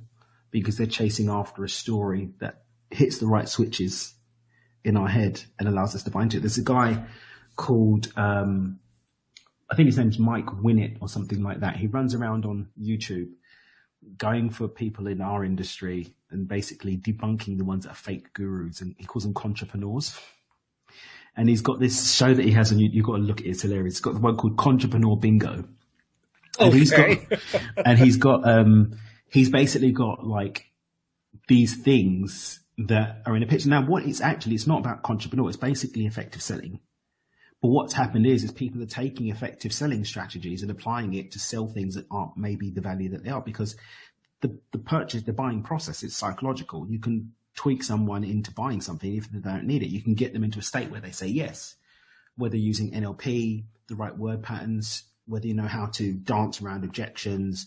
S2: because they're chasing after a story that hits the right switches in our head and allows us to buy into it. There's a guy called, I think his name's Mike Winnett or something like that. He runs around on YouTube going for people in our industry and basically debunking the ones that are fake gurus, and he calls them entrepreneurs. And he's got this show that he has, and you've got to look at it. It's hilarious. It's got the one called Entrepreneur Bingo. And he's basically got like these things that are in a picture. Now, it's not about entrepreneur. It's basically effective selling. But what's happened is people are taking effective selling strategies and applying it to sell things that aren't maybe the value that they are, because the buying process is psychological. You can tweak someone into buying something if they don't need it. You can get them into a state where they say yes, whether using NLP, the right word patterns, whether you know how to dance around objections.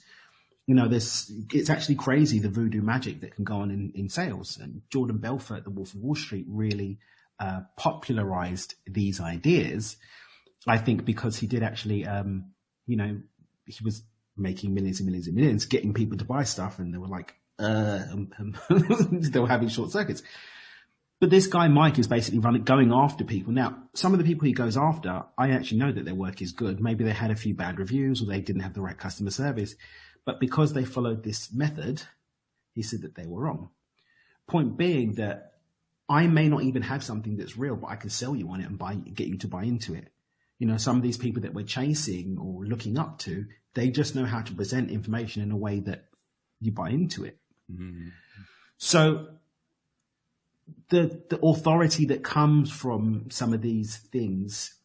S2: It's actually crazy, the voodoo magic that can go on in sales. And Jordan Belfort, the Wolf of Wall Street, really popularized these ideas, I think, because he did actually, he was making millions and millions and millions, getting people to buy stuff, and they were like, they were having short circuits. But this guy, Mike, is basically going after people. Now, some of the people he goes after, I actually know that their work is good. Maybe they had a few bad reviews, or they didn't have the right customer service. But because they followed this method, he said that they were wrong. Point being that I may not even have something that's real, but I can sell you on it and get you to buy into it. Some of these people that we're chasing or looking up to, they just know how to present information in a way that you buy into it. Mm-hmm. So the authority that comes from some of these things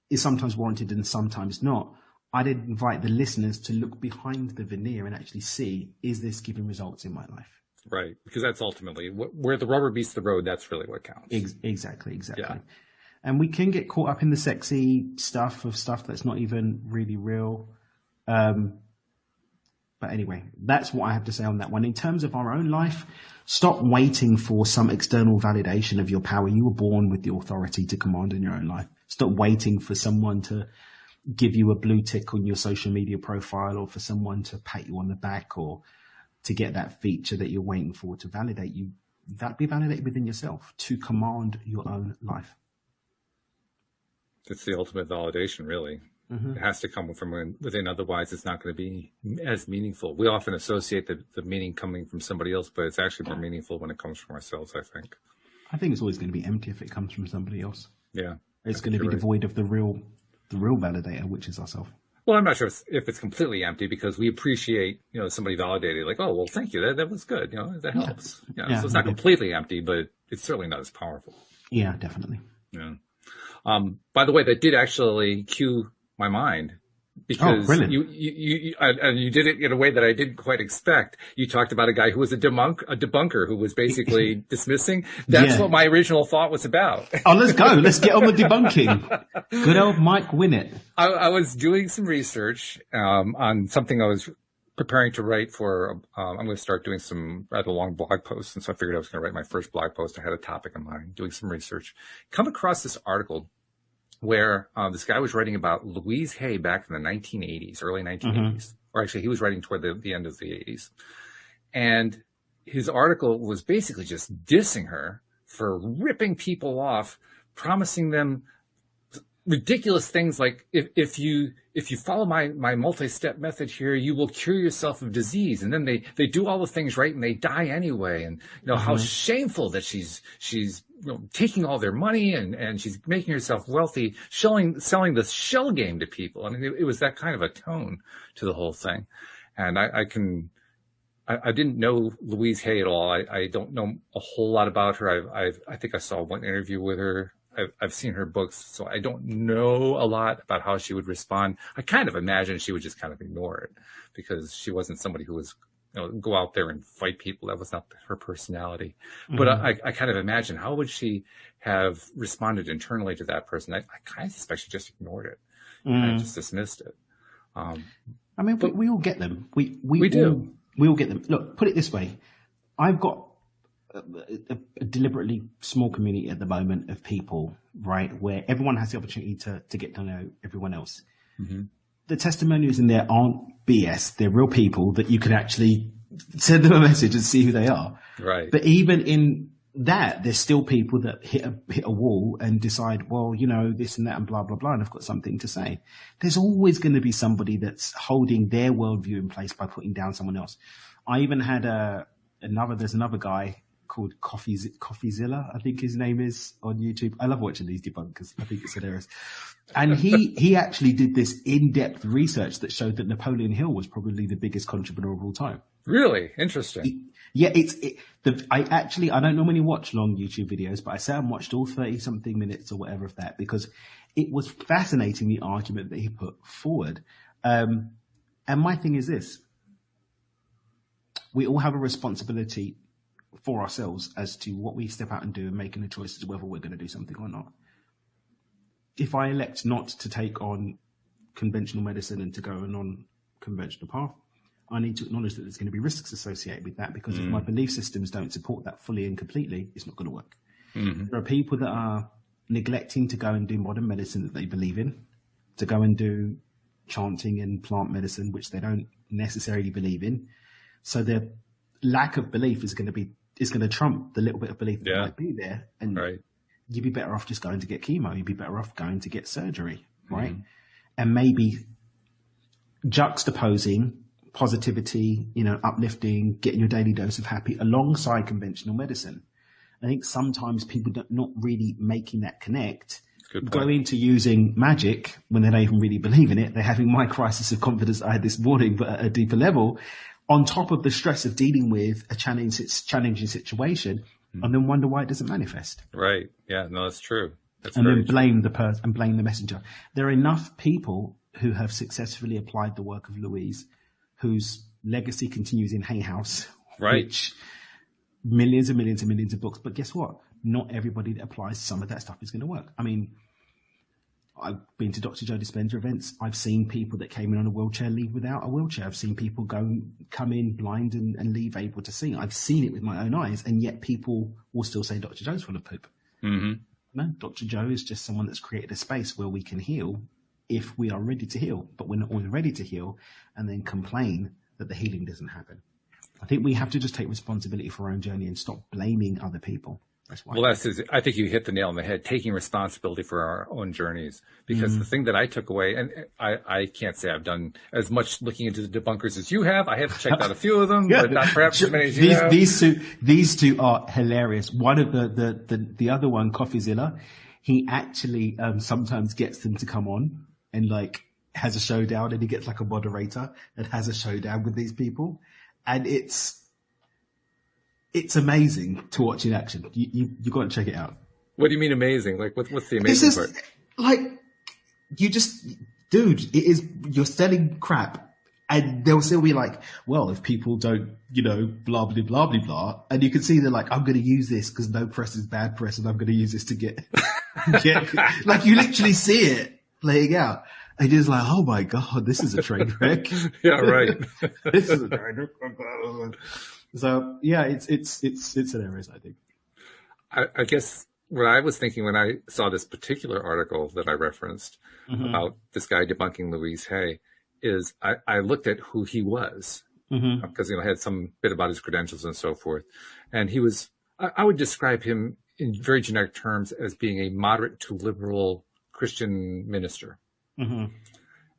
S2: is sometimes warranted and sometimes not. I'd invite the listeners to look behind the veneer and actually see, is this giving results in my life?
S1: Right, because that's ultimately where the rubber meets the road. That's really what counts.
S2: Exactly.
S1: Yeah.
S2: And we can get caught up in the sexy stuff that's not even really real. But anyway, that's what I have to say on that one. In terms of our own life, stop waiting for some external validation of your power. You were born with the authority to command in your own life. Stop waiting for someone to give you a blue tick on your social media profile, or for someone to pat you on the back, or to get that feature that you're waiting for to validate you. That be validated within yourself to command your own life.
S1: It's the ultimate validation, really. Mm-hmm. It has to come from within. Otherwise, it's not going to be as meaningful. We often associate the meaning coming from somebody else, but it's actually more meaningful when it comes from ourselves, I think.
S2: I think it's always going to be empty if it comes from somebody else.
S1: Yeah.
S2: It's going to be devoid of the real validator, which is ourselves.
S1: Well, I'm not sure if it's completely empty, because we appreciate, somebody validated, like, oh, well, thank you. That was good. That helps. Yeah. So it's not completely empty, but it's certainly not as powerful.
S2: Yeah, definitely.
S1: Yeah. By the way, that did actually cue my mind, because you did it in a way that I didn't quite expect. You talked about a guy who was a debunker who was basically dismissing. That's what my original thought was about. Oh,
S2: let's go. Let's get on the debunking. Good old Mike Winnett.
S1: I was doing some research on something I was preparing to write for. I'm going to start doing some rather long blog posts, and so I figured I was going to write my first blog post. I had a topic in mind, doing some research. Come across this article where this guy was writing about Louise Hay back in the 1980s, early 1980s. Mm-hmm. Or actually, he was writing toward the end of the 80s. And his article was basically just dissing her for ripping people off, promising them ridiculous things like, if you follow my multi-step method here, you will cure yourself of disease. And then they do all the things right and they die anyway. And how shameful that she's taking all their money and she's making herself wealthy, selling this shell game to people. I mean, it was that kind of a tone to the whole thing. And I didn't know Louise Hay at all. I don't know a whole lot about her. I think I saw one interview with her. I've seen her books, so I don't know a lot about how she would respond. I kind of imagine she would just kind of ignore it, because she wasn't somebody who was, go out there and fight people. That was not her personality. Mm-hmm. But I kind of imagine, how would she have responded internally to that person? I kind of suspect she just ignored it and just dismissed it.
S2: I mean, we all get them. We
S1: do.
S2: We all get them. Look, put it this way. I've got a deliberately small community at the moment of people, right, where everyone has the opportunity to get to know everyone else.
S1: Mm-hmm.
S2: The testimonials in there aren't BS. They're real people that you can actually send them a message and see who they are.
S1: Right.
S2: But even in that, there's still people that hit a wall and decide, well, you know, this and that and blah, blah, blah, and I've got something to say. There's always going to be somebody that's holding their worldview in place by putting down someone else. I even had there's another guy called Coffeezilla, I think his name is, on YouTube. I love watching these debunkers. I think it's hilarious. And he actually did this in-depth research that showed that Napoleon Hill was probably the biggest contributor of all time.
S1: Really? Interesting.
S2: I don't normally watch long YouTube videos, but I sat and watched all 30 something minutes or whatever of that because it was fascinating, the argument that he put forward. And my thing is this: we all have a responsibility for ourselves as to what we step out and do and making a choice as to whether we're going to do something or not. If I elect not to take on conventional medicine and to go a non-conventional path, I need to acknowledge that there's going to be risks associated with that because if my belief systems don't support that fully and completely, it's not going to work. Mm-hmm. There are people that are neglecting to go and do modern medicine that they believe in, to go and do chanting and plant medicine, which they don't necessarily believe in. So their lack of belief is going to trump the little bit of belief that might be there. And you'd be better off just going to get chemo. You'd be better off going to get surgery, right? Mm-hmm. And maybe juxtaposing positivity, uplifting, getting your daily dose of happy alongside conventional medicine. I think sometimes people not really making that connect, go into using magic when they don't even really believe in it. They're having my crisis of confidence I had this morning, but at a deeper level, on top of the stress of dealing with a challenging situation, and then wonder why it doesn't manifest.
S1: Right. Yeah. No, that's true.
S2: And then blame the person and blame the messenger. There are enough people who have successfully applied the work of Louise, whose legacy continues in Hay House, which millions and millions and millions of books. But guess what? Not everybody that applies some of that stuff is going to work. I mean, I've been to Dr. Joe Dispenza events. I've seen people that came in on a wheelchair leave without a wheelchair. I've seen people come in blind and leave able to see. I've seen it with my own eyes, and yet people will still say Dr. Joe's full of poop. Mm-hmm. No, Dr. Joe is just someone that's created a space where we can heal if we are ready to heal, but we're not always ready to heal and then complain that the healing doesn't happen. I think we have to just take responsibility for our own journey and stop blaming other people. That's why. Well,
S1: I think you hit the nail on the head, taking responsibility for our own journeys. Because the thing that I took away, and I can't say I've done as much looking into the debunkers as you have. I have checked out a few of them, but not perhaps as many as you have.
S2: These two are hilarious. One of the other one, Coffeezilla, he actually sometimes gets them to come on and has a showdown, and he gets a moderator and has a showdown with these people. And it's amazing to watch in action. You got to check it out.
S1: What do you mean amazing? What's the amazing part?
S2: Dude, you're selling crap. And they'll still be well, if people don't, blah, blah, blah, blah, blah. And you can see they're I'm going to use this because no press is bad press, and I'm going to use this to get you literally see it playing out. And you're just oh my God, this is a train wreck.
S1: Yeah, right.
S2: This is a train wreck. So yeah, it's hilarious, I think.
S1: I guess what I was thinking when I saw this particular article that I referenced about this guy debunking Louise Hay is I looked at who he was because I had some bit about his credentials and so forth, and he was I would describe him in very generic terms as being a moderate to liberal Christian minister. Mm-hmm.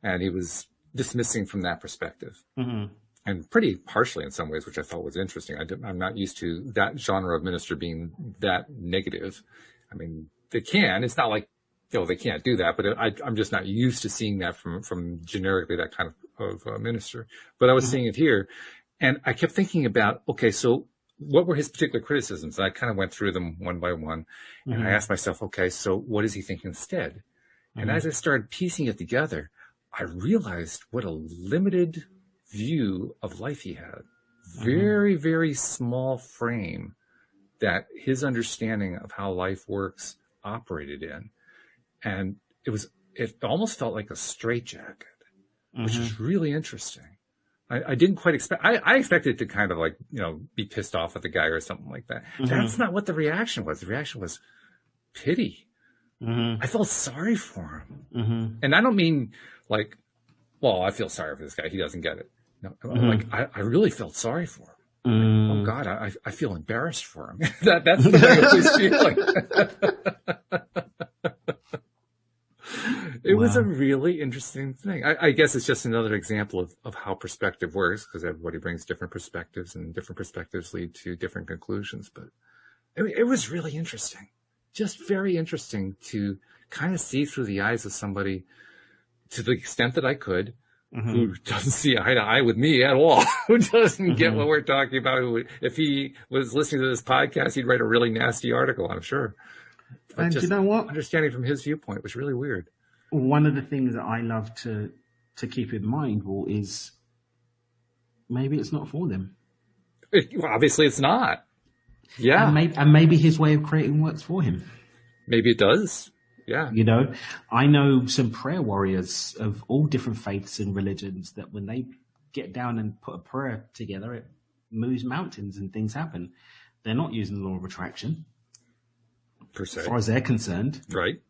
S1: And he was dismissing from that perspective, and pretty harshly in some ways, which I thought was interesting. I'm not used to that genre of minister being that negative. I mean, they can. It's not like they can't do that, but I'm just not used to seeing that from generically that kind of minister. But I was seeing it here, and I kept thinking about, okay, so what were his particular criticisms? And I kind of went through them one by one, and I asked myself, okay, so what is he thinking instead? And as I started piecing it together, I realized what a limited view of life he had. Very, very small frame that his understanding of how life works operated in. And it almost felt like a straitjacket. which is really interesting. I didn't quite expect, I expected to kind of like, be pissed off at the guy or something like that. That's not what the reaction was. The reaction was pity. I felt sorry for him. And I don't mean like, well, I feel sorry for this guy. He doesn't get it. No, like I really felt sorry for him. Like, oh God, I feel embarrassed for him. That's the way I was feeling. It was a really interesting thing. I guess it's just another example of how perspective works, because everybody brings different perspectives and different perspectives lead to different conclusions. But it was really interesting, just very interesting to kind of see through the eyes of somebody to the extent that I could, who doesn't see eye to eye with me at all, who doesn't get what we're talking about. Who, if he was listening to this podcast, he'd write a really nasty article, I'm sure. But
S2: and you know what?
S1: Understanding from his viewpoint was really weird.
S2: One of the things that I love to keep in mind, is maybe it's not for them.
S1: Well, obviously it's not. Yeah.
S2: And maybe his way of creating works for him.
S1: Maybe it does. Yeah.
S2: I know some prayer warriors of all different faiths and religions that when they get down and put a prayer together, it moves mountains and things happen. They're not using the law of attraction.
S1: Per se.
S2: As far as they're concerned.
S1: Right.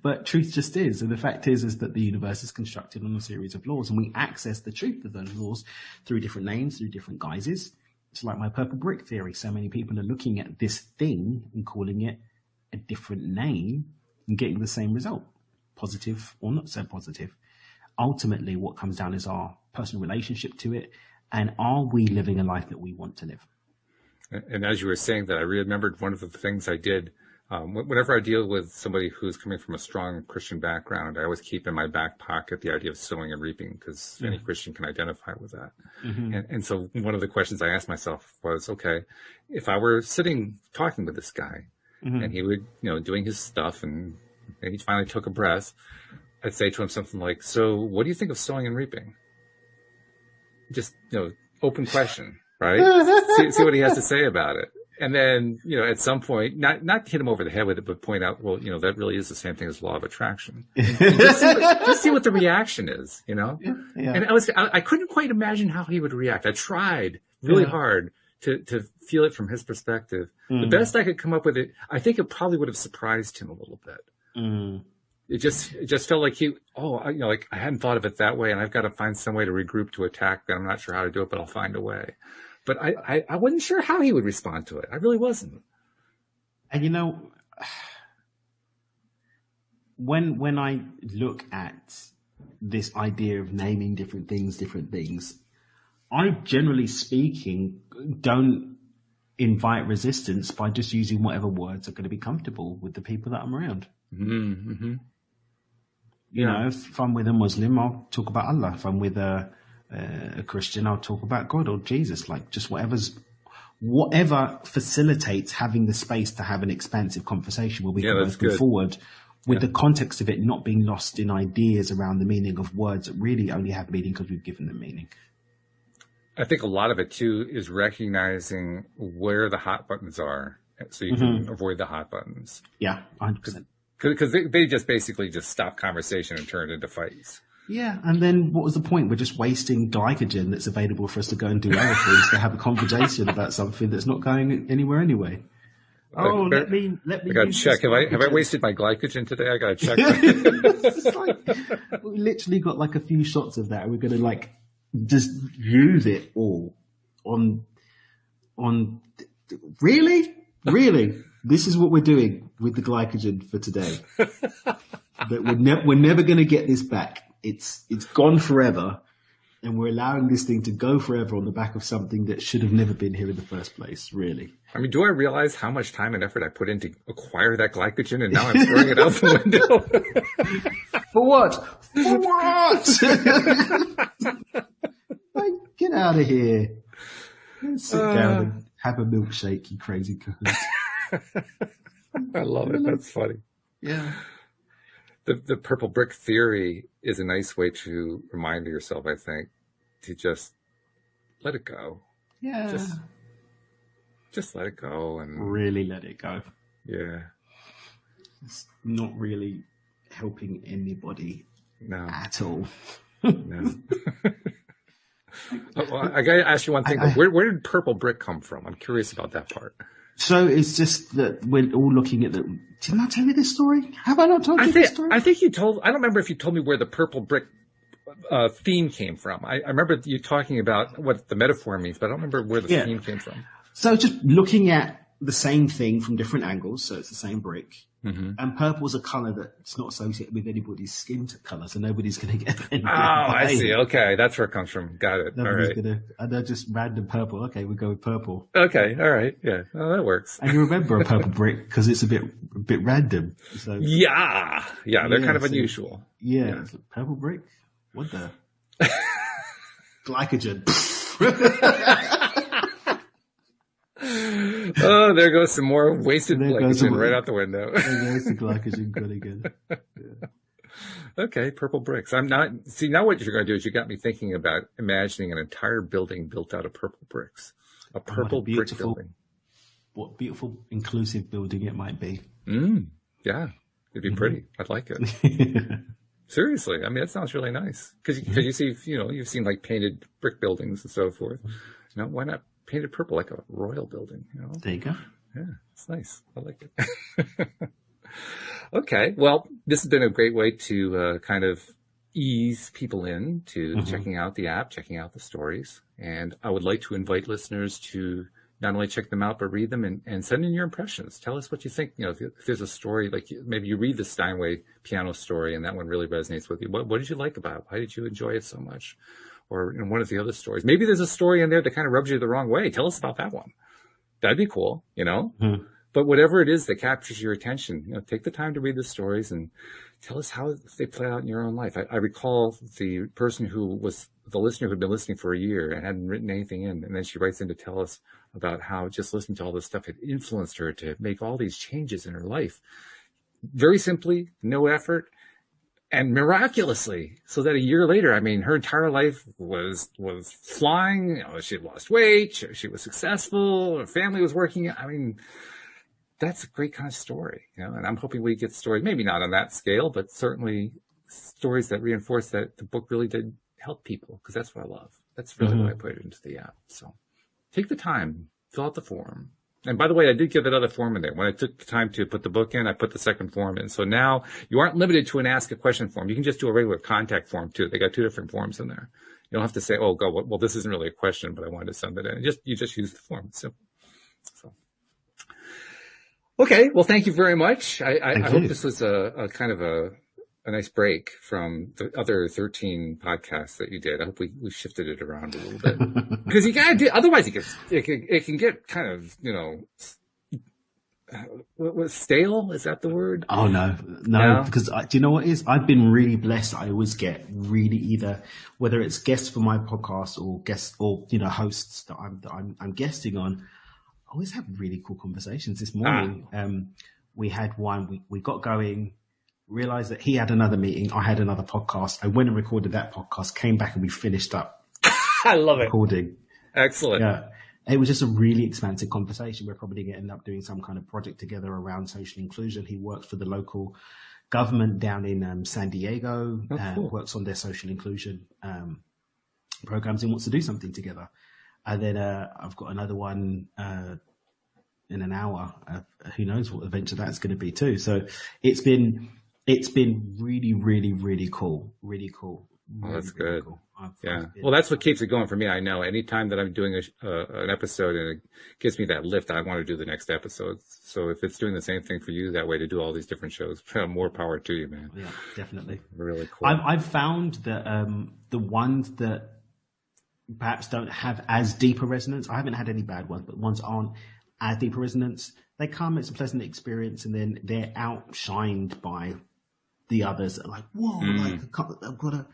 S2: But truth just is. And the fact is that the universe is constructed on a series of laws, and we access the truth of those laws through different names, through different guises. It's like my purple brick theory. So many people are looking at this thing and calling it a different name and getting the same result, positive or not so positive. Ultimately, what comes down is our personal relationship to it, and are we living a life that we want to live?
S1: And as you were saying that, I remembered one of the things I did. Whenever I deal with somebody who's coming from a strong Christian background, I always keep in my back pocket the idea of sowing and reaping, because any Christian can identify with that. And so one of the questions I asked myself was, okay, if I were talking with this guy, and he would, doing his stuff, and he finally took a breath, I'd say to him something like, so what do you think of sowing and reaping? Just, open question, right? see what he has to say about it. And then, at some point, not hit him over the head with it, but point out, well, that really is the same thing as law of attraction. And just see what the reaction is, Yeah. And I couldn't quite imagine how he would react. I tried really hard to feel it from his perspective. The best I could come up with it, I think it probably would have surprised him a little bit. It just felt like like I hadn't thought of it that way, and I've got to find some way to regroup to attack that. I'm not sure how to do it, but I'll find a way. But I wasn't sure how he would respond to it. I really wasn't.
S2: And when I look at this idea of naming different things, I generally speaking don't invite resistance by just using whatever words are going to be comfortable with the people that I'm around. If I'm with a Muslim, I'll talk about Allah. If I'm with a Christian, I'll talk about God or Jesus, like just whatever facilitates having the space to have an expansive conversation where we can both move forward with the context of it not being lost in ideas around the meaning of words that really only have meaning because we've given them meaning. I
S1: think a lot of it too is recognizing where the hot buttons are, so you can avoid the hot buttons.
S2: Yeah, 100%.
S1: Because they just basically just stop conversation and turn it into fights.
S2: Yeah, and then what was the point? We're just wasting glycogen that's available for us to go and do other things to have a conversation about something that's not going anywhere anyway. Let me.
S1: I got to check. Have I wasted my glycogen today? I got to check.
S2: We literally got like a few shots of that, and we're going to just use it all on. Really. This is what we're doing with the glycogen for today. But we're never going to get this back. It's gone forever, and we're allowing this thing to go forever on the back of something that should have never been here in the first place, really.
S1: I mean, do I realize how much time and effort I put in to acquire that glycogen, and now I'm throwing it out the window?
S2: For what? Get out of here. Let's sit down and have a milkshake, you crazy cunt.
S1: I love it. That's funny.
S2: Yeah.
S1: The purple brick theory is a nice way to remind yourself, I think, to just let it go.
S2: Yeah.
S1: Just let it go and
S2: really let it go.
S1: Yeah.
S2: It's not really helping anybody
S1: No.
S2: at all.
S1: No. Well, I got to ask you one thing. Where did purple brick come from? I'm curious about that part.
S2: So it's just that we're all looking at the. Didn't I tell you this story? Have I not told you this story?
S1: I think you told. I don't remember if you told me where the purple brick theme came from. I remember you talking about what the metaphor means, but I don't remember where the theme came from.
S2: So just looking at the same thing from different angles, so it's the same brick. Mm-hmm. And purple is a colour that's not associated with anybody's skin colour, so nobody's going to get anything.
S1: Oh, I see. Okay, that's where it comes from. Got it.
S2: Nobody's
S1: all right.
S2: And they're just random purple. Okay, we go with purple.
S1: Okay, all right. Yeah, well, that works.
S2: And you remember a purple brick because it's a bit random. So
S1: yeah, they're kind of unusual.
S2: Yeah, purple brick. What the? Glycogen.
S1: Oh, there goes some more wasted glycogen right out the window.
S2: There goes the glycogen gone again. Yeah.
S1: Okay, purple bricks. I'm not. See, now what you're going to do is you got me thinking about imagining an entire building built out of purple bricks. A purple brick building.
S2: What beautiful, inclusive building it might be.
S1: Yeah, it'd be pretty. I'd like it. Seriously, I mean, that sounds really nice. Because you see, you've seen like painted brick buildings and so forth. Why not painted purple like a royal building?
S2: There you go.
S1: Yeah, it's nice. I like it. Okay, well, this has been a great way to kind of ease people in to checking out the app, checking out the stories. And I would like to invite listeners to not only check them out, but read them and send in your impressions. Tell us what you think. If there's a story, like maybe you read the Steinway piano story and that one really resonates with you. What did you like about it? Why did you enjoy it so much? Or in one of the other stories, maybe there's a story in there that kind of rubs you the wrong way. Tell us about that one. That'd be cool, But whatever it is that captures your attention, take the time to read the stories and tell us how they play out in your own life. I recall the person who was the listener who had been listening for a year and hadn't written anything in. And then she writes in to tell us about how just listening to all this stuff had influenced her to make all these changes in her life. Very simply, no effort. And miraculously, so that a year later, I mean, her entire life was flying. She had lost weight. She was successful. Her family was working. I mean, that's a great kind of story, and I'm hoping we get stories, maybe not on that scale, but certainly stories that reinforce that the book really did help people, because that's what I love. That's really why I put it into the app. So take the time, fill out the form. And by the way, I did get that other form in there. When I took the time to put the book in, I put the second form in. So now you aren't limited to an ask a question form. You can just do a regular contact form too. They got 2 different forms in there. You don't have to say, oh, well, this isn't really a question, but I wanted to send it in. You just use the form. It's simple. So. Okay. Well, thank you very much. I hope this was a kind of a nice break from the other 13 podcasts that you did. I hope we shifted it around a little bit, because you gotta do, otherwise it can get kind of, what stale? Is that the word?
S2: Oh no, because do you know what it is? I've been really blessed. I always get really either, whether it's guests for my podcast or guests or, hosts that I'm guesting on, I always have really cool conversations. This morning, we had one, we got going, realized that he had another meeting. I had another podcast. I went and recorded that podcast, came back and we finished up.
S1: I love it.
S2: Recording.
S1: Excellent.
S2: Yeah. It was just a really expansive conversation. We're probably going to end up doing some kind of project together around social inclusion. He works for the local government down in San Diego,
S1: cool.
S2: Works on their social inclusion programs and wants to do something together. And then I've got another one in an hour. Who knows what adventure that's going to be too. So it's been really, really, really cool. Really cool.
S1: Oh, that's good. Cool. Yeah. Well, that's what keeps it going for me. I know anytime that I'm doing an episode and it gives me that lift, I want to do the next episode. So if it's doing the same thing for you that way to do all these different shows, more power to you, man.
S2: Yeah, definitely.
S1: Really cool.
S2: I've found that the ones that perhaps don't have as deep a resonance, I haven't had any bad ones, but ones aren't as deep a resonance, they come, it's a pleasant experience, and then they're outshined by the others that are like, whoa, I've got a,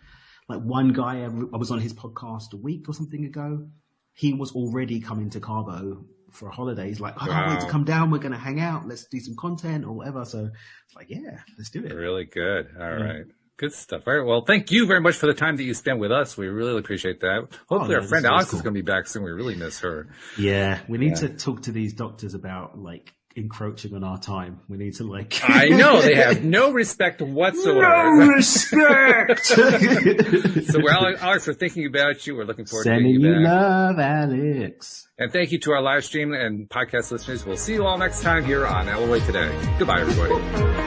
S2: like one guy, I was on his podcast a week or something ago. He was already coming to Cabo for a holiday. He's like, I can't wait to come down. We're going to hang out. Let's do some content or whatever. So it's like, yeah, let's do it.
S1: Really good. All right. Good stuff. All right. Well, thank you very much for the time that you spent with us. We really appreciate that. Hopefully our friend Alex is going to be back soon. We really miss her.
S2: Yeah. We need to talk to these doctors about like encroaching on our time. We need to like.
S1: I know they have no respect whatsoever.
S2: No respect.
S1: So, Alex, we're thinking about you. We're looking forward to
S2: Sending
S1: getting
S2: you
S1: you back.
S2: love, Alex.
S1: And thank you to our live stream and podcast listeners. We'll see you all next time here on LOA Today. Goodbye, everybody.